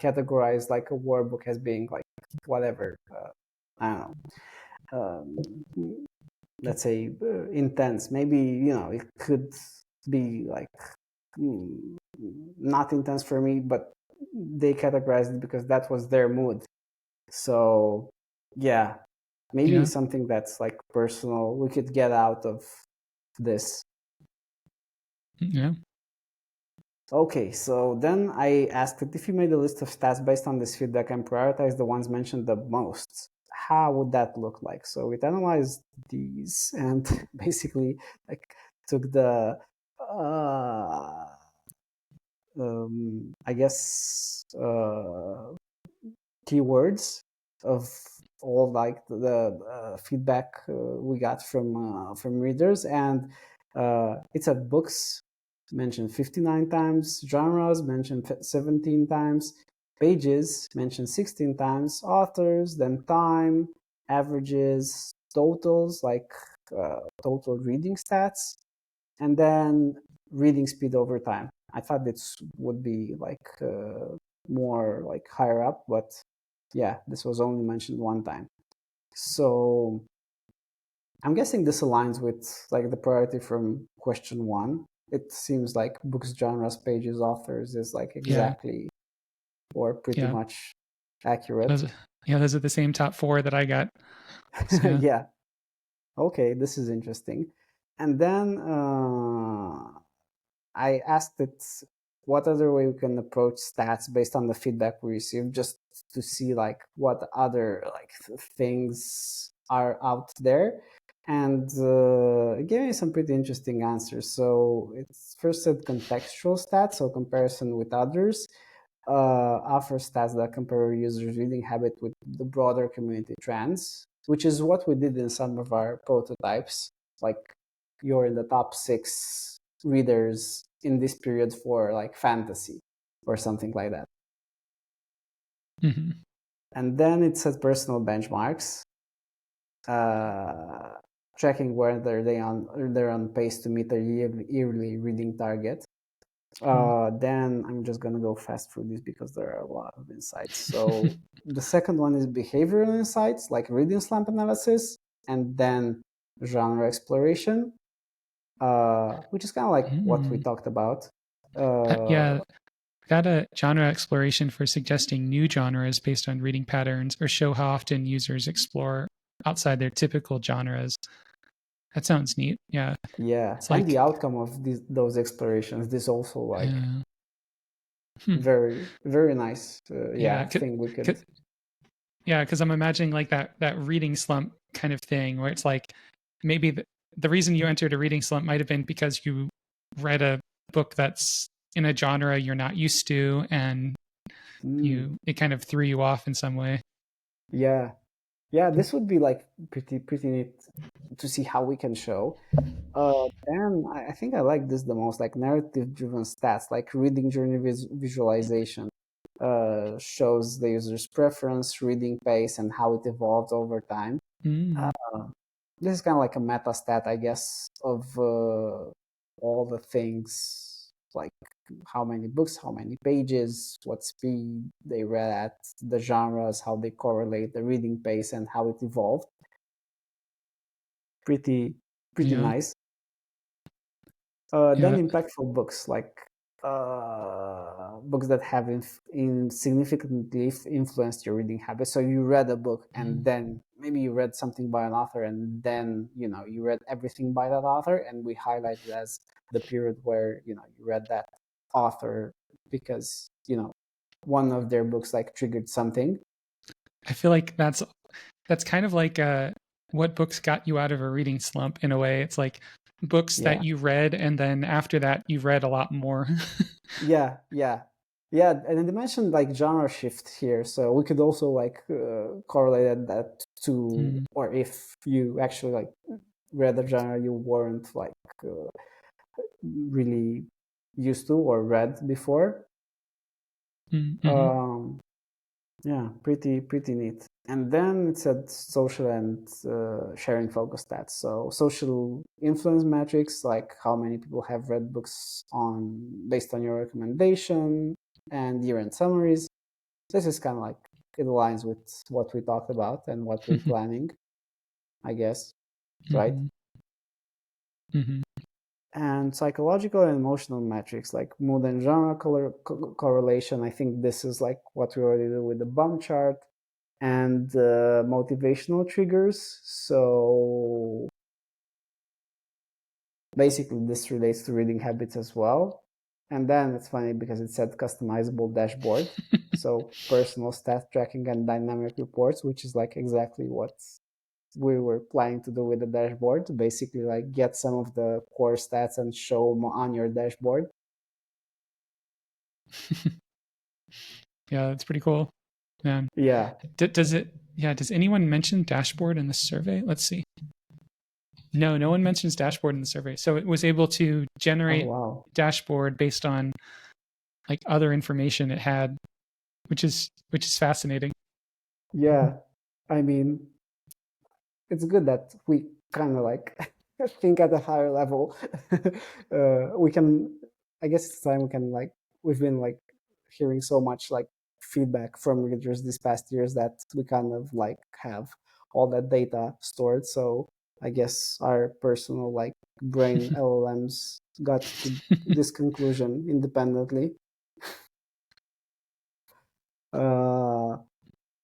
Speaker 2: categorize like a war book as being like whatever I don't know, let's say intense. Maybe, you know, it could be like not intense for me, but they categorized it because that was their mood. So yeah, maybe
Speaker 1: Yeah.
Speaker 2: something that's like personal we could get out of this.
Speaker 1: Yeah.
Speaker 2: Okay, so then I asked it if you made a list of stats based on this feedback and prioritize the ones mentioned the most, how would that look like? So it analyzed these and basically like took the I guess keywords of all like the feedback we got from readers, and it said books mentioned 59 times, genres mentioned 17 times, pages mentioned 16 times, authors, then time, averages, totals like total reading stats, and then reading speed over time. I thought this would be like more like higher up, but yeah, this was only mentioned one time. So I'm guessing this aligns with like the priority from question one. It seems like books, genres, pages, authors is like exactly or pretty much accurate.
Speaker 1: Those are the same top 4 that I got. So, yeah.
Speaker 2: Yeah. Okay, this is interesting. And then I asked it what other way we can approach stats based on the feedback we received, just to see like what other like things are out there, and it gave me some pretty interesting answers. So it's first said contextual stats, so comparison with others, offer stats that compare users' reading habit with the broader community trends, which is what we did in some of our prototypes. Like you're in the top 6 readers in this period for like fantasy or something like that.
Speaker 1: Mm-hmm.
Speaker 2: And then it says personal benchmarks, tracking whether they're on pace to meet a yearly reading target. Then I'm just gonna go fast through these because there are a lot of insights. So the second one is behavioral insights, like reading slump analysis, and then genre exploration, which is kind of like what we talked about.
Speaker 1: Yeah, got a genre exploration for suggesting new genres based on reading patterns or show how often users explore outside their typical genres. That sounds neat. Yeah.
Speaker 2: Yeah,
Speaker 1: It's
Speaker 2: and the
Speaker 1: like,
Speaker 2: outcome of those explorations. This also like
Speaker 1: hmm.
Speaker 2: very very nice.
Speaker 1: Yeah.
Speaker 2: Thing we could.
Speaker 1: Yeah, because I'm imagining like that reading slump kind of thing where it's like maybe the reason you entered a reading slump might have been because you read a book that's in a genre you're not used to, and
Speaker 2: Mm,
Speaker 1: it kind of threw you off in some way.
Speaker 2: yeah, yeah. This would be like pretty neat to see how we can show. Then I think I like this the most, like narrative-driven stats, like reading journey visualization. Shows the user's preference, reading pace, and how it evolves over time.
Speaker 1: Mm,
Speaker 2: Uh, this is kind of like a meta stat, I guess, of all the things like how many books, how many pages, what speed they read at, the genres, how they correlate, the reading pace, and how it evolved. Pretty, pretty
Speaker 1: yeah,
Speaker 2: nice. Then
Speaker 1: yeah.
Speaker 2: impactful books like books that have significantly influenced your reading habits. So you read a book and
Speaker 1: Mm.
Speaker 2: then maybe you read something by an author and then you read everything by that author, and we highlight it as the period where you read that author because one of their books like triggered something.
Speaker 1: I feel like that's kind of like what books got you out of a reading slump in a way. It's like books that
Speaker 2: Yeah.
Speaker 1: you read and then after that you read a lot more.
Speaker 2: Yeah, yeah, yeah. And they mentioned like genre shift here, so we could also like correlate that to,
Speaker 1: Mm,
Speaker 2: or if you actually like read a genre you weren't like really used to or read before.
Speaker 1: mhm.
Speaker 2: Um, yeah, pretty neat. And then it said social and sharing focus stats. So social influence metrics, like how many people have read books on based on your recommendation, and year-end summaries. This is kind of like it aligns with what we talked about and what we're planning, I guess, right?
Speaker 1: Mhm, mhm.
Speaker 2: And psychological and emotional metrics like mood and genre correlation. I think this is like what we already do with the bump chart, and motivational triggers. So basically, this relates to reading habits as well. And then it's funny because it said customizable dashboard. So personal stat tracking and dynamic reports, which is like exactly what we were planning to do with the dashboard. Basically, like get some of the core stats and show them on your dashboard.
Speaker 1: Yeah, that's pretty cool. Man,
Speaker 2: Yeah.
Speaker 1: does it? Yeah, does anyone mention dashboard in the survey? Let's see. No, no one mentions dashboard in the survey. So it was able to
Speaker 2: Oh
Speaker 1: generate
Speaker 2: wow.
Speaker 1: dashboard based on like other information it had, which is fascinating.
Speaker 2: Yeah. I mean, it's good that we kind of like think at a higher level. We can, I guess it's time we can like, we've been like hearing so much like feedback from readers these past years that we kind of like have all that data stored. So I guess our personal like brain LLMs got to this conclusion independently. Uh,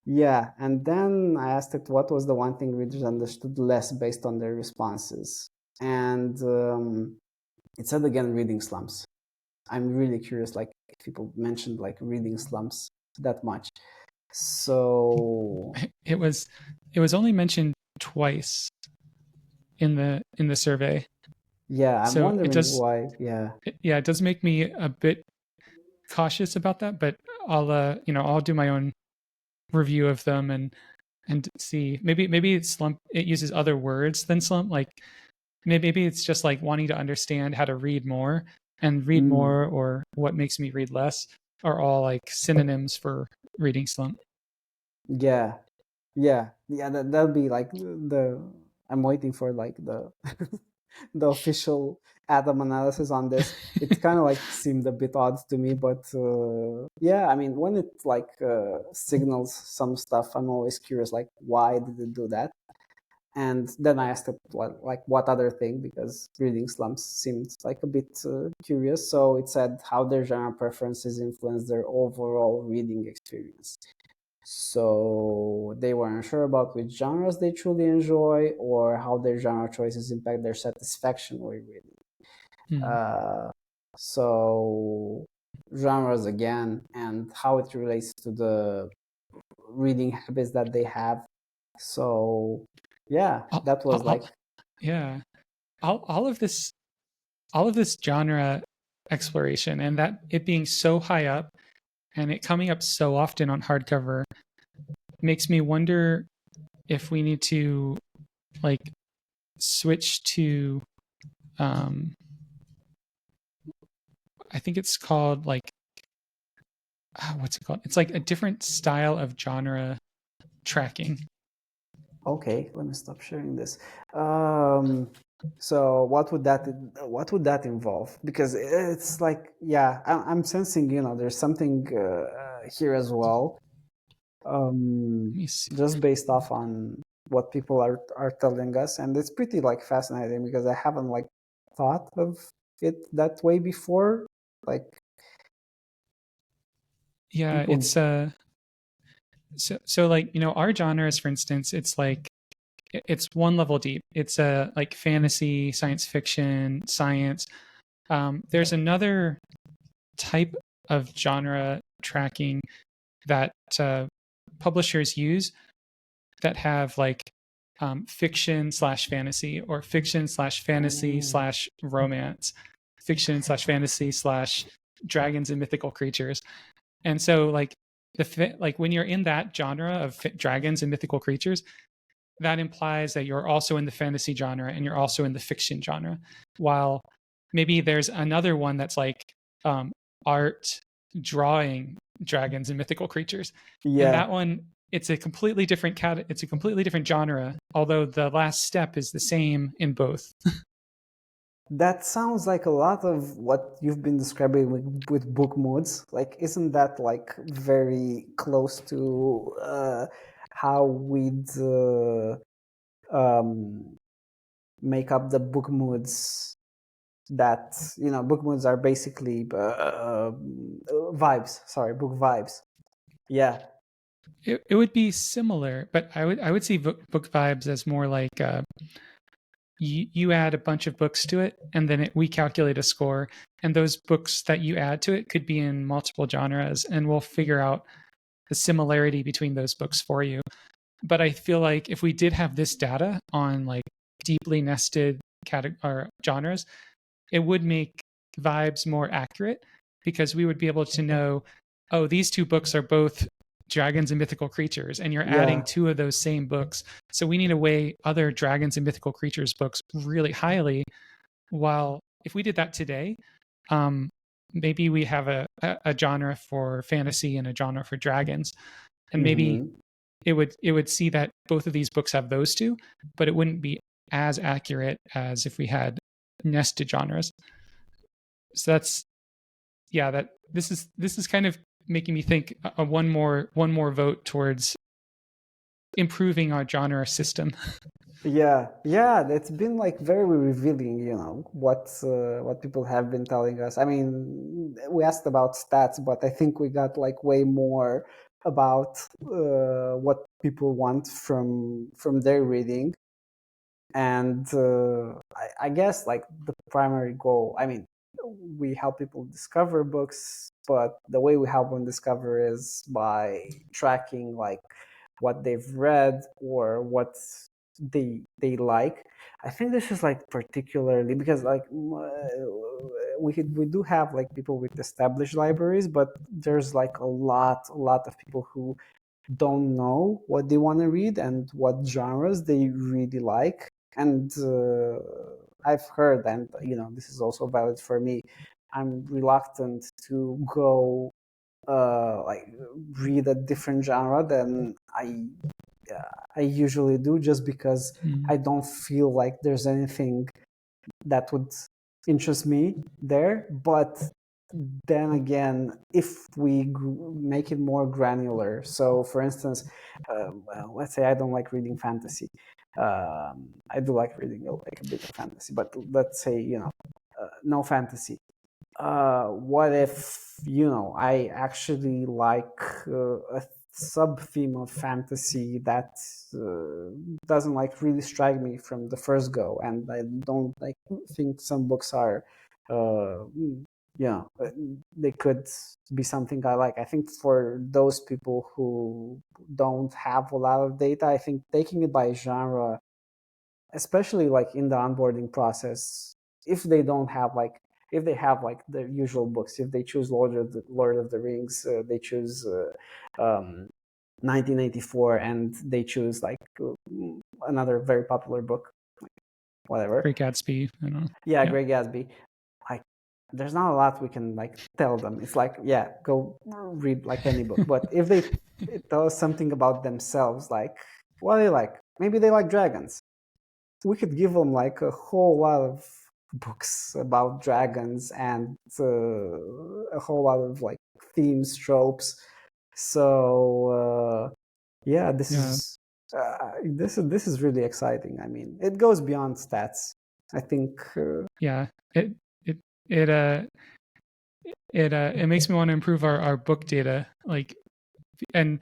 Speaker 2: Yeah, and then I asked it what was the one thing readers understood less based on their responses. And it said again reading slumps. I'm really curious, like, if people mentioned like reading slumps that much. So,
Speaker 1: It was only mentioned twice in the survey.
Speaker 2: yeah, I'm
Speaker 1: So it
Speaker 2: wondering
Speaker 1: does
Speaker 2: why. Yeah.
Speaker 1: yeah, it does make me a bit cautious about that, but I'll do my own review of them and see. Maybe it's slump it uses other words than slump, like maybe it's just like wanting to understand how to read more, and read
Speaker 2: Mm,
Speaker 1: more or what makes me read less are all like synonyms for reading slump.
Speaker 2: yeah. Yeah. That'll be like the. I'm waiting for like the the official Atom analysis on this. It kind of like seemed a bit odd to me, but yeah, I mean, when it like signals some stuff, I'm always curious, like why did it do that? And then I asked it what other thing, because reading slumps seemed like a bit curious. So it said how their genre preferences influence their overall reading experience. So they were unsure about which genres they truly enjoy or how their genre choices impact their satisfaction with reading.
Speaker 1: Mm.
Speaker 2: Uh, so genres again and how it relates to the reading habits that they have. So yeah,
Speaker 1: All,
Speaker 2: that was like
Speaker 1: yeah, all of this genre exploration and that it being so high up and it coming up so often on hardcover makes me wonder if we need to like switch to um I think it's called like what's it called? It's like a different style of genre tracking.
Speaker 2: okay. Let me stop sharing this. Um, so what would that involve? Because it's like yeah, I'm sensing there's something here as well.
Speaker 1: Let me see.
Speaker 2: Just based off on what people are telling us, and it's pretty like fascinating because I haven't like thought of it that way before. Like
Speaker 1: Yeah,
Speaker 2: people,
Speaker 1: it's so like our genres, for instance, it's like it's one level deep. It's like fantasy, science fiction, science. There's another type of genre tracking that publishers use that have like fiction slash fantasy or fiction slash fantasy
Speaker 2: mm,
Speaker 1: slash romance, fiction slash fantasy slash dragons and mythical creatures. And so like like when you're in that genre of dragons and mythical creatures, that implies that you're also in the fantasy genre and you're also in the fiction genre. While maybe there's another one that's like art drawing dragons and mythical creatures. And
Speaker 2: yeah,
Speaker 1: that one, it's a completely different it's a completely different genre, although the last step is the same in both.
Speaker 2: that sounds like a lot of what you've been describing with book modes. Like, isn't that like very close to how we'd um, make up the book moods that book moods are basically vibes, sorry, book vibes. Yeah,
Speaker 1: It would be similar, but I would see book vibes as more like you add a bunch of books to it, and then we calculate a score, and those books that you add to it could be in multiple genres, and we'll figure out the similarity between those books for you. But I feel like if we did have this data on like deeply nested or genres, it would make vibes more accurate because we would be able to know, oh, these two books are both dragons and mythical creatures, and you're adding
Speaker 2: yeah,
Speaker 1: two of those same books. So we need to weigh other dragons and mythical creatures books really highly. While if we did that today, um, maybe we have a genre for fantasy and a genre for dragons, and maybe
Speaker 2: hmm,
Speaker 1: it would see that both of these books have those two, but it wouldn't be as accurate as if we had nested genres. So that's yeah, that this is kind of making me think one more vote towards improving our genre system.
Speaker 2: yeah. It's been like very revealing, what people have been telling us. I mean, we asked about stats, but I think we got like way more about what people want from their reading. And I guess like the primary goal, I mean, we help people discover books, but the way we help them discover is by tracking like what they've read or what they like. I think this is like particularly because like we do have like people with established libraries, but there's like a lot of people who don't know what they want to read and what genres they really like. And I've heard, and this is also valid for me, I'm reluctant to go like read a different genre than I usually do, just because
Speaker 1: Mm.
Speaker 2: I don't feel like there's anything that would interest me there. But then again, if we make it more granular, so for instance, well, let's say I don't like reading fantasy. I do like reading like a bit of fantasy, but let's say no fantasy. What if I actually like a sub theme of fantasy that doesn't like really strike me from the first go, and I don't like think some books are they could be something I like. I think for those people who don't have a lot of data, I think taking it by genre, especially like in the onboarding process, if they don't have like, if they have like the usual books, if they choose Lord of the Rings, they choose 1984, and they choose like another very popular book, whatever.
Speaker 1: Great Gatsby. I don't know.
Speaker 2: Yeah,
Speaker 1: Yeah.
Speaker 2: Great Gatsby. Like, there's not a lot we can like tell them. It's like, yeah, go read like any book. But if they tell us something about themselves, like what they like, maybe they like dragons. We could give them like a whole lot of books about dragons and a whole lot of like themes, tropes. So yeah,
Speaker 1: Yeah.
Speaker 2: this is really exciting. I mean, it goes beyond stats. I think.
Speaker 1: Yeah. It it uh it makes me want to improve our book data. Like, and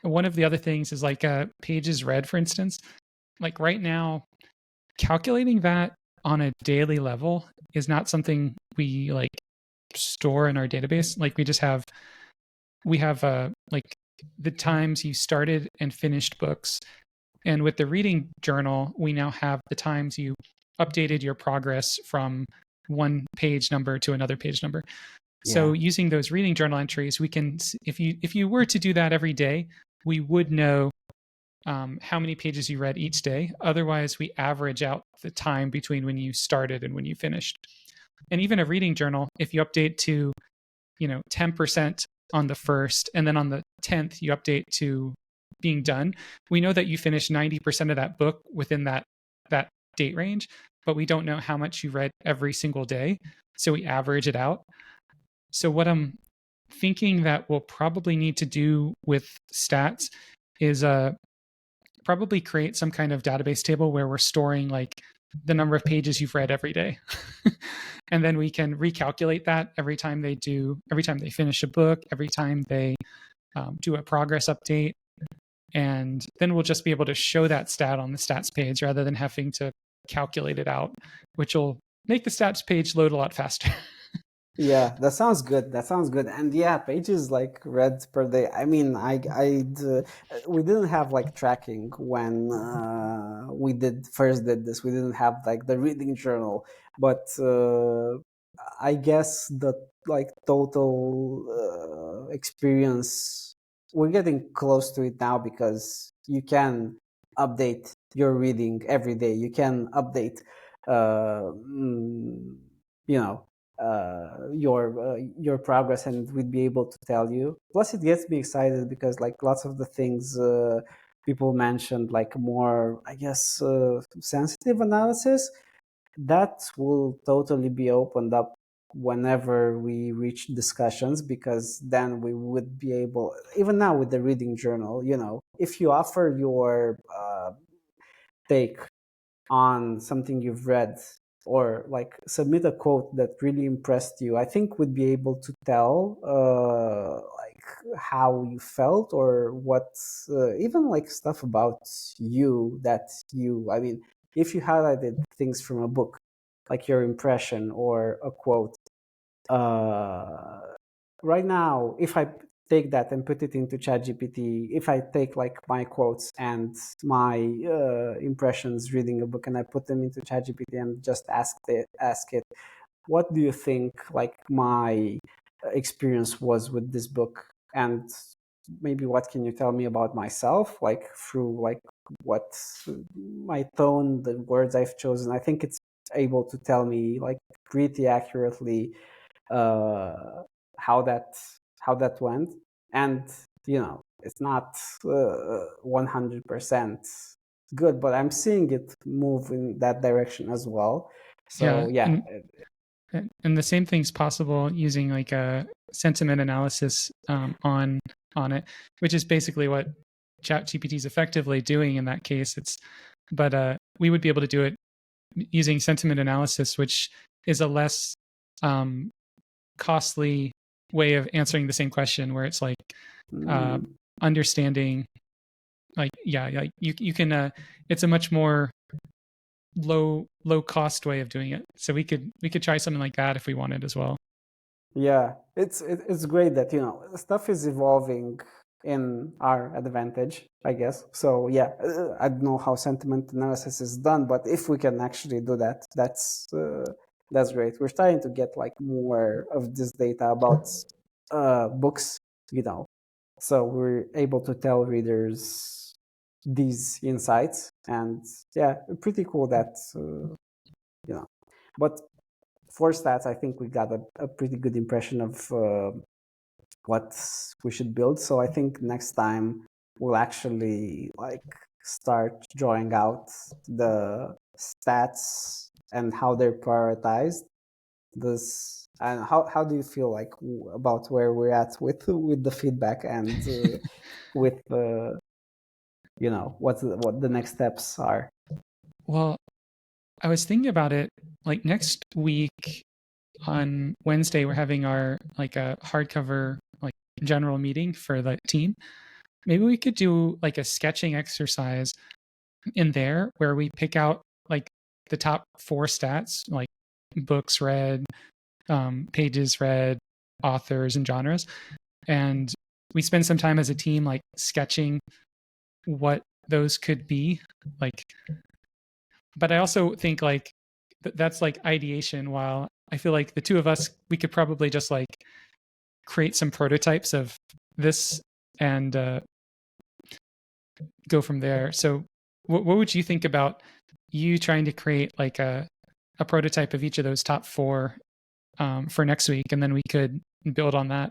Speaker 1: one of the other things is like pages read, for instance. Like right now, calculating that on a daily level is not something we like store in our database. Like we have like the times you started and finished books. And with the reading journal, we now have the times you updated your progress from one page number to another page number. So
Speaker 2: Yeah.
Speaker 1: using those reading journal entries, we can, if you were to do that every day, we would know how many pages you read each day. Otherwise, we average out the time between when you started and when you finished. And even a reading journal, if you update to 10% on the first, and then on the 10th you update to being done, we know that you finished 90% of that book within that date range, but we don't know how much you read every single day, so we average it out. So what I'm thinking that we'll probably need to do with stats is probably create some kind of database table where we're storing like the number of pages you've read every day. And then we can recalculate that every time they finish a book, every time they do a progress update. And then we'll just be able to show that stat on the stats page rather than having to calculate it out, which will make the stats page load a lot faster.
Speaker 2: Yeah, that sounds good. That sounds good. And yeah, pages like read per day. I mean, we didn't have like tracking when we did this. We didn't have like the reading journal, but I guess the like total experience, we're getting close to it now because you can update your reading every day. You can update, uh, mm, you know your progress, and we'd be able to tell you. Plus it gets me excited because like lots of the things people mentioned, like more, I guess, sensitive analysis, that will totally be opened up whenever we reach discussions, because then we would be able, even now with the reading journal, if you offer your take on something you've read, or like submit a quote that really impressed you, I think we'd be able to tell like how you felt, or what, even like stuff about you that you, I mean, if you highlighted things from a book, like your impression or a quote, uh, right now, if I take that and put it into ChatGPT, if I take like my quotes and my impressions reading a book, and I put them into ChatGPT and just ask it, what do you think like my experience was with this book, and maybe what can you tell me about myself, like through like what my tone, the words I've chosen, I think it's able to tell me like pretty accurately uh, how that how that went. And it's not 100% good, but I'm seeing it move in that direction as well.
Speaker 1: Yeah,
Speaker 2: So yeah.
Speaker 1: and the same thing's possible using like a sentiment analysis on it, which is basically what ChatGPT is effectively doing in that case. But we would be able to do it using sentiment analysis, which is a less um, costly way of answering the same question, where it's like
Speaker 2: mm,
Speaker 1: understanding, like you can. It's a much more low cost way of doing it. So we could try something like that if we wanted as well.
Speaker 2: Yeah, it's great that stuff is evolving in our advantage, I guess. So yeah, I don't know how sentiment analysis is done, but if we can actually do that, that's great. We're starting to get like more of this data about books, so we're able to tell readers these insights, and yeah, pretty cool that you know. But for stats, I think we got a pretty good impression of what we should build. So I think next time we'll actually like start drawing out the stats and how they're prioritized. This and how do you feel like about where we're at with the feedback and with what the next steps are?
Speaker 1: Well, I was thinking about it like next week on Wednesday, we're having our like a hardcover like general meeting for the team. Maybe we could do like a sketching exercise in there where we pick out like the top four stats, like books read, pages read, authors, and genres. And we spend some time as a team like sketching what those could be. Like, but I also think like that's like ideation. While I feel like the two of us, we could probably just like create some prototypes of this and go from there. So, what would you think about you trying to create like a prototype of each of those top four for next week, and then we could build on that?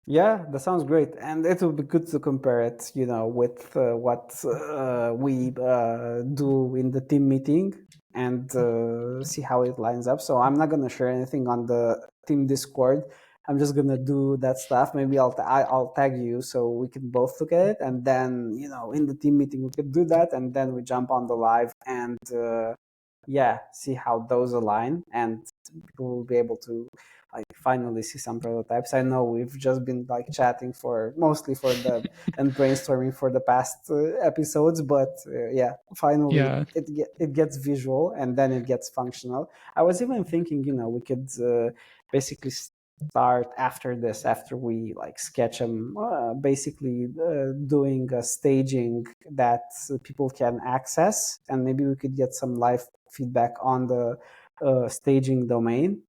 Speaker 2: Yeah, that sounds great, and it will be good to compare it, with what we do in the team meeting and see how it lines up. So I'm not gonna share anything on the team Discord. I'm just gonna do that stuff. Maybe I'll tag you so we can both look at it, and then in the team meeting we could do that, and then we jump on the live and yeah, see how those align, and people will be able to like finally see some prototypes. I know we've just been like chatting for mostly for the and brainstorming for the past episodes, but yeah, finally
Speaker 1: Yeah,
Speaker 2: it gets visual and then it gets functional. I was even thinking, we could basically start after this, after we like sketch them, basically doing a staging that people can access, and maybe we could get some live feedback on the staging domain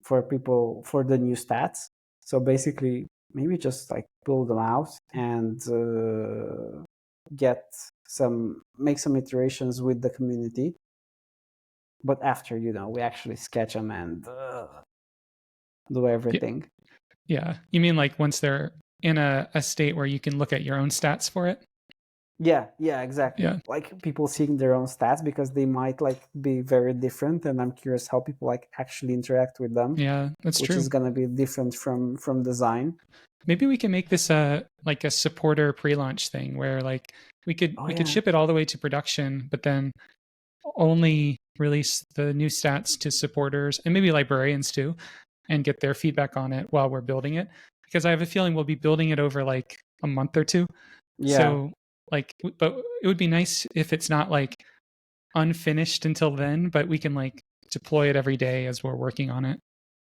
Speaker 2: for people for the new stats. So basically, maybe just like build them out and get make some iterations with the community. But after we actually sketch them and do
Speaker 1: yeah,
Speaker 2: everything.
Speaker 1: yeah. You mean like once they're in a state where you can look at your own stats for it?
Speaker 2: Yeah, exactly.
Speaker 1: Yeah,
Speaker 2: Like people seeing their own stats because they might like be very different, and I'm curious how people like actually interact with them,
Speaker 1: yeah, that's
Speaker 2: which
Speaker 1: true.
Speaker 2: is gonna be different from design.
Speaker 1: Maybe we can make this a like a supporter pre-launch thing where like
Speaker 2: Oh
Speaker 1: we could
Speaker 2: yeah,
Speaker 1: ship it all the way to production, but then only release the new stats to supporters and maybe librarians too, and get their feedback on it while we're building it. Because I have a feeling we'll be building it over like a month or two.
Speaker 2: yeah.
Speaker 1: So like, but it would be nice if it's not like unfinished until then, but we can like deploy it every day as we're working on it.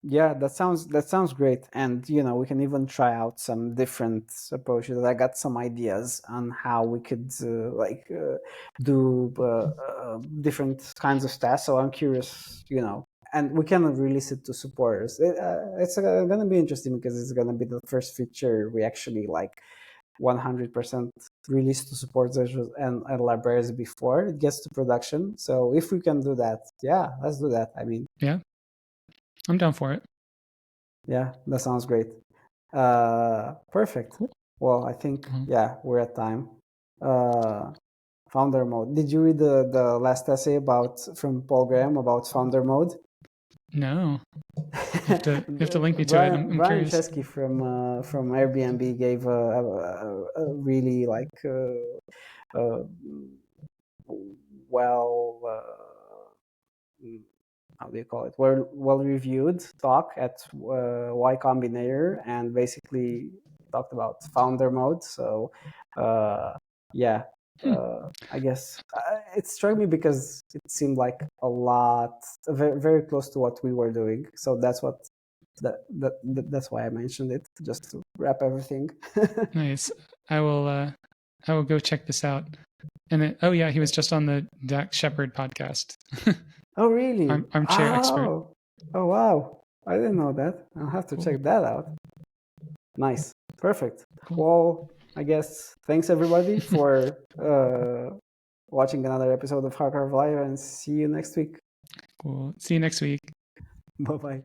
Speaker 2: Yeah, that sounds great, and we can even try out some different approaches. I got some ideas on how we could do different kinds of stats. So I'm curious, and we can release it to supporters. It's going to be interesting because it's going to be the first feature we actually like 100% release to supporters and libraries before it gets to production. So if we can do that, yeah, let's do that. I mean,
Speaker 1: Yeah, I'm down for it.
Speaker 2: yeah, that sounds great. Perfect.
Speaker 1: Cool.
Speaker 2: Well, I think
Speaker 1: Mhm.
Speaker 2: yeah, we're at time. Uh, Founder mode. Did you read the last essay about from Paul Graham about founder mode?
Speaker 1: No, you have to link me to it. I'm
Speaker 2: Brian
Speaker 1: curious.
Speaker 2: Chesky from Airbnb gave a really like uh, well how do you call it, well reviewed talk at Y Combinator, and basically talked about founder mode. So yeah,
Speaker 1: Hmm.
Speaker 2: I guess it struck me because it seemed like a lot very, very close to what we were doing. So that's what That's why I mentioned it, just to wrap everything.
Speaker 1: Nice. I will go check this out. And oh yeah, he was just on the Dax Shepard podcast.
Speaker 2: Oh, really?
Speaker 1: Armchair expert.
Speaker 2: Oh, wow. I didn't know that. I'll have to
Speaker 1: Cool.
Speaker 2: check that out. Nice. Perfect.
Speaker 1: Cool.
Speaker 2: Well, I guess thanks everybody for watching another episode of Hardcover Live, and see you next week.
Speaker 1: Cool. See you next week.
Speaker 2: Bye bye.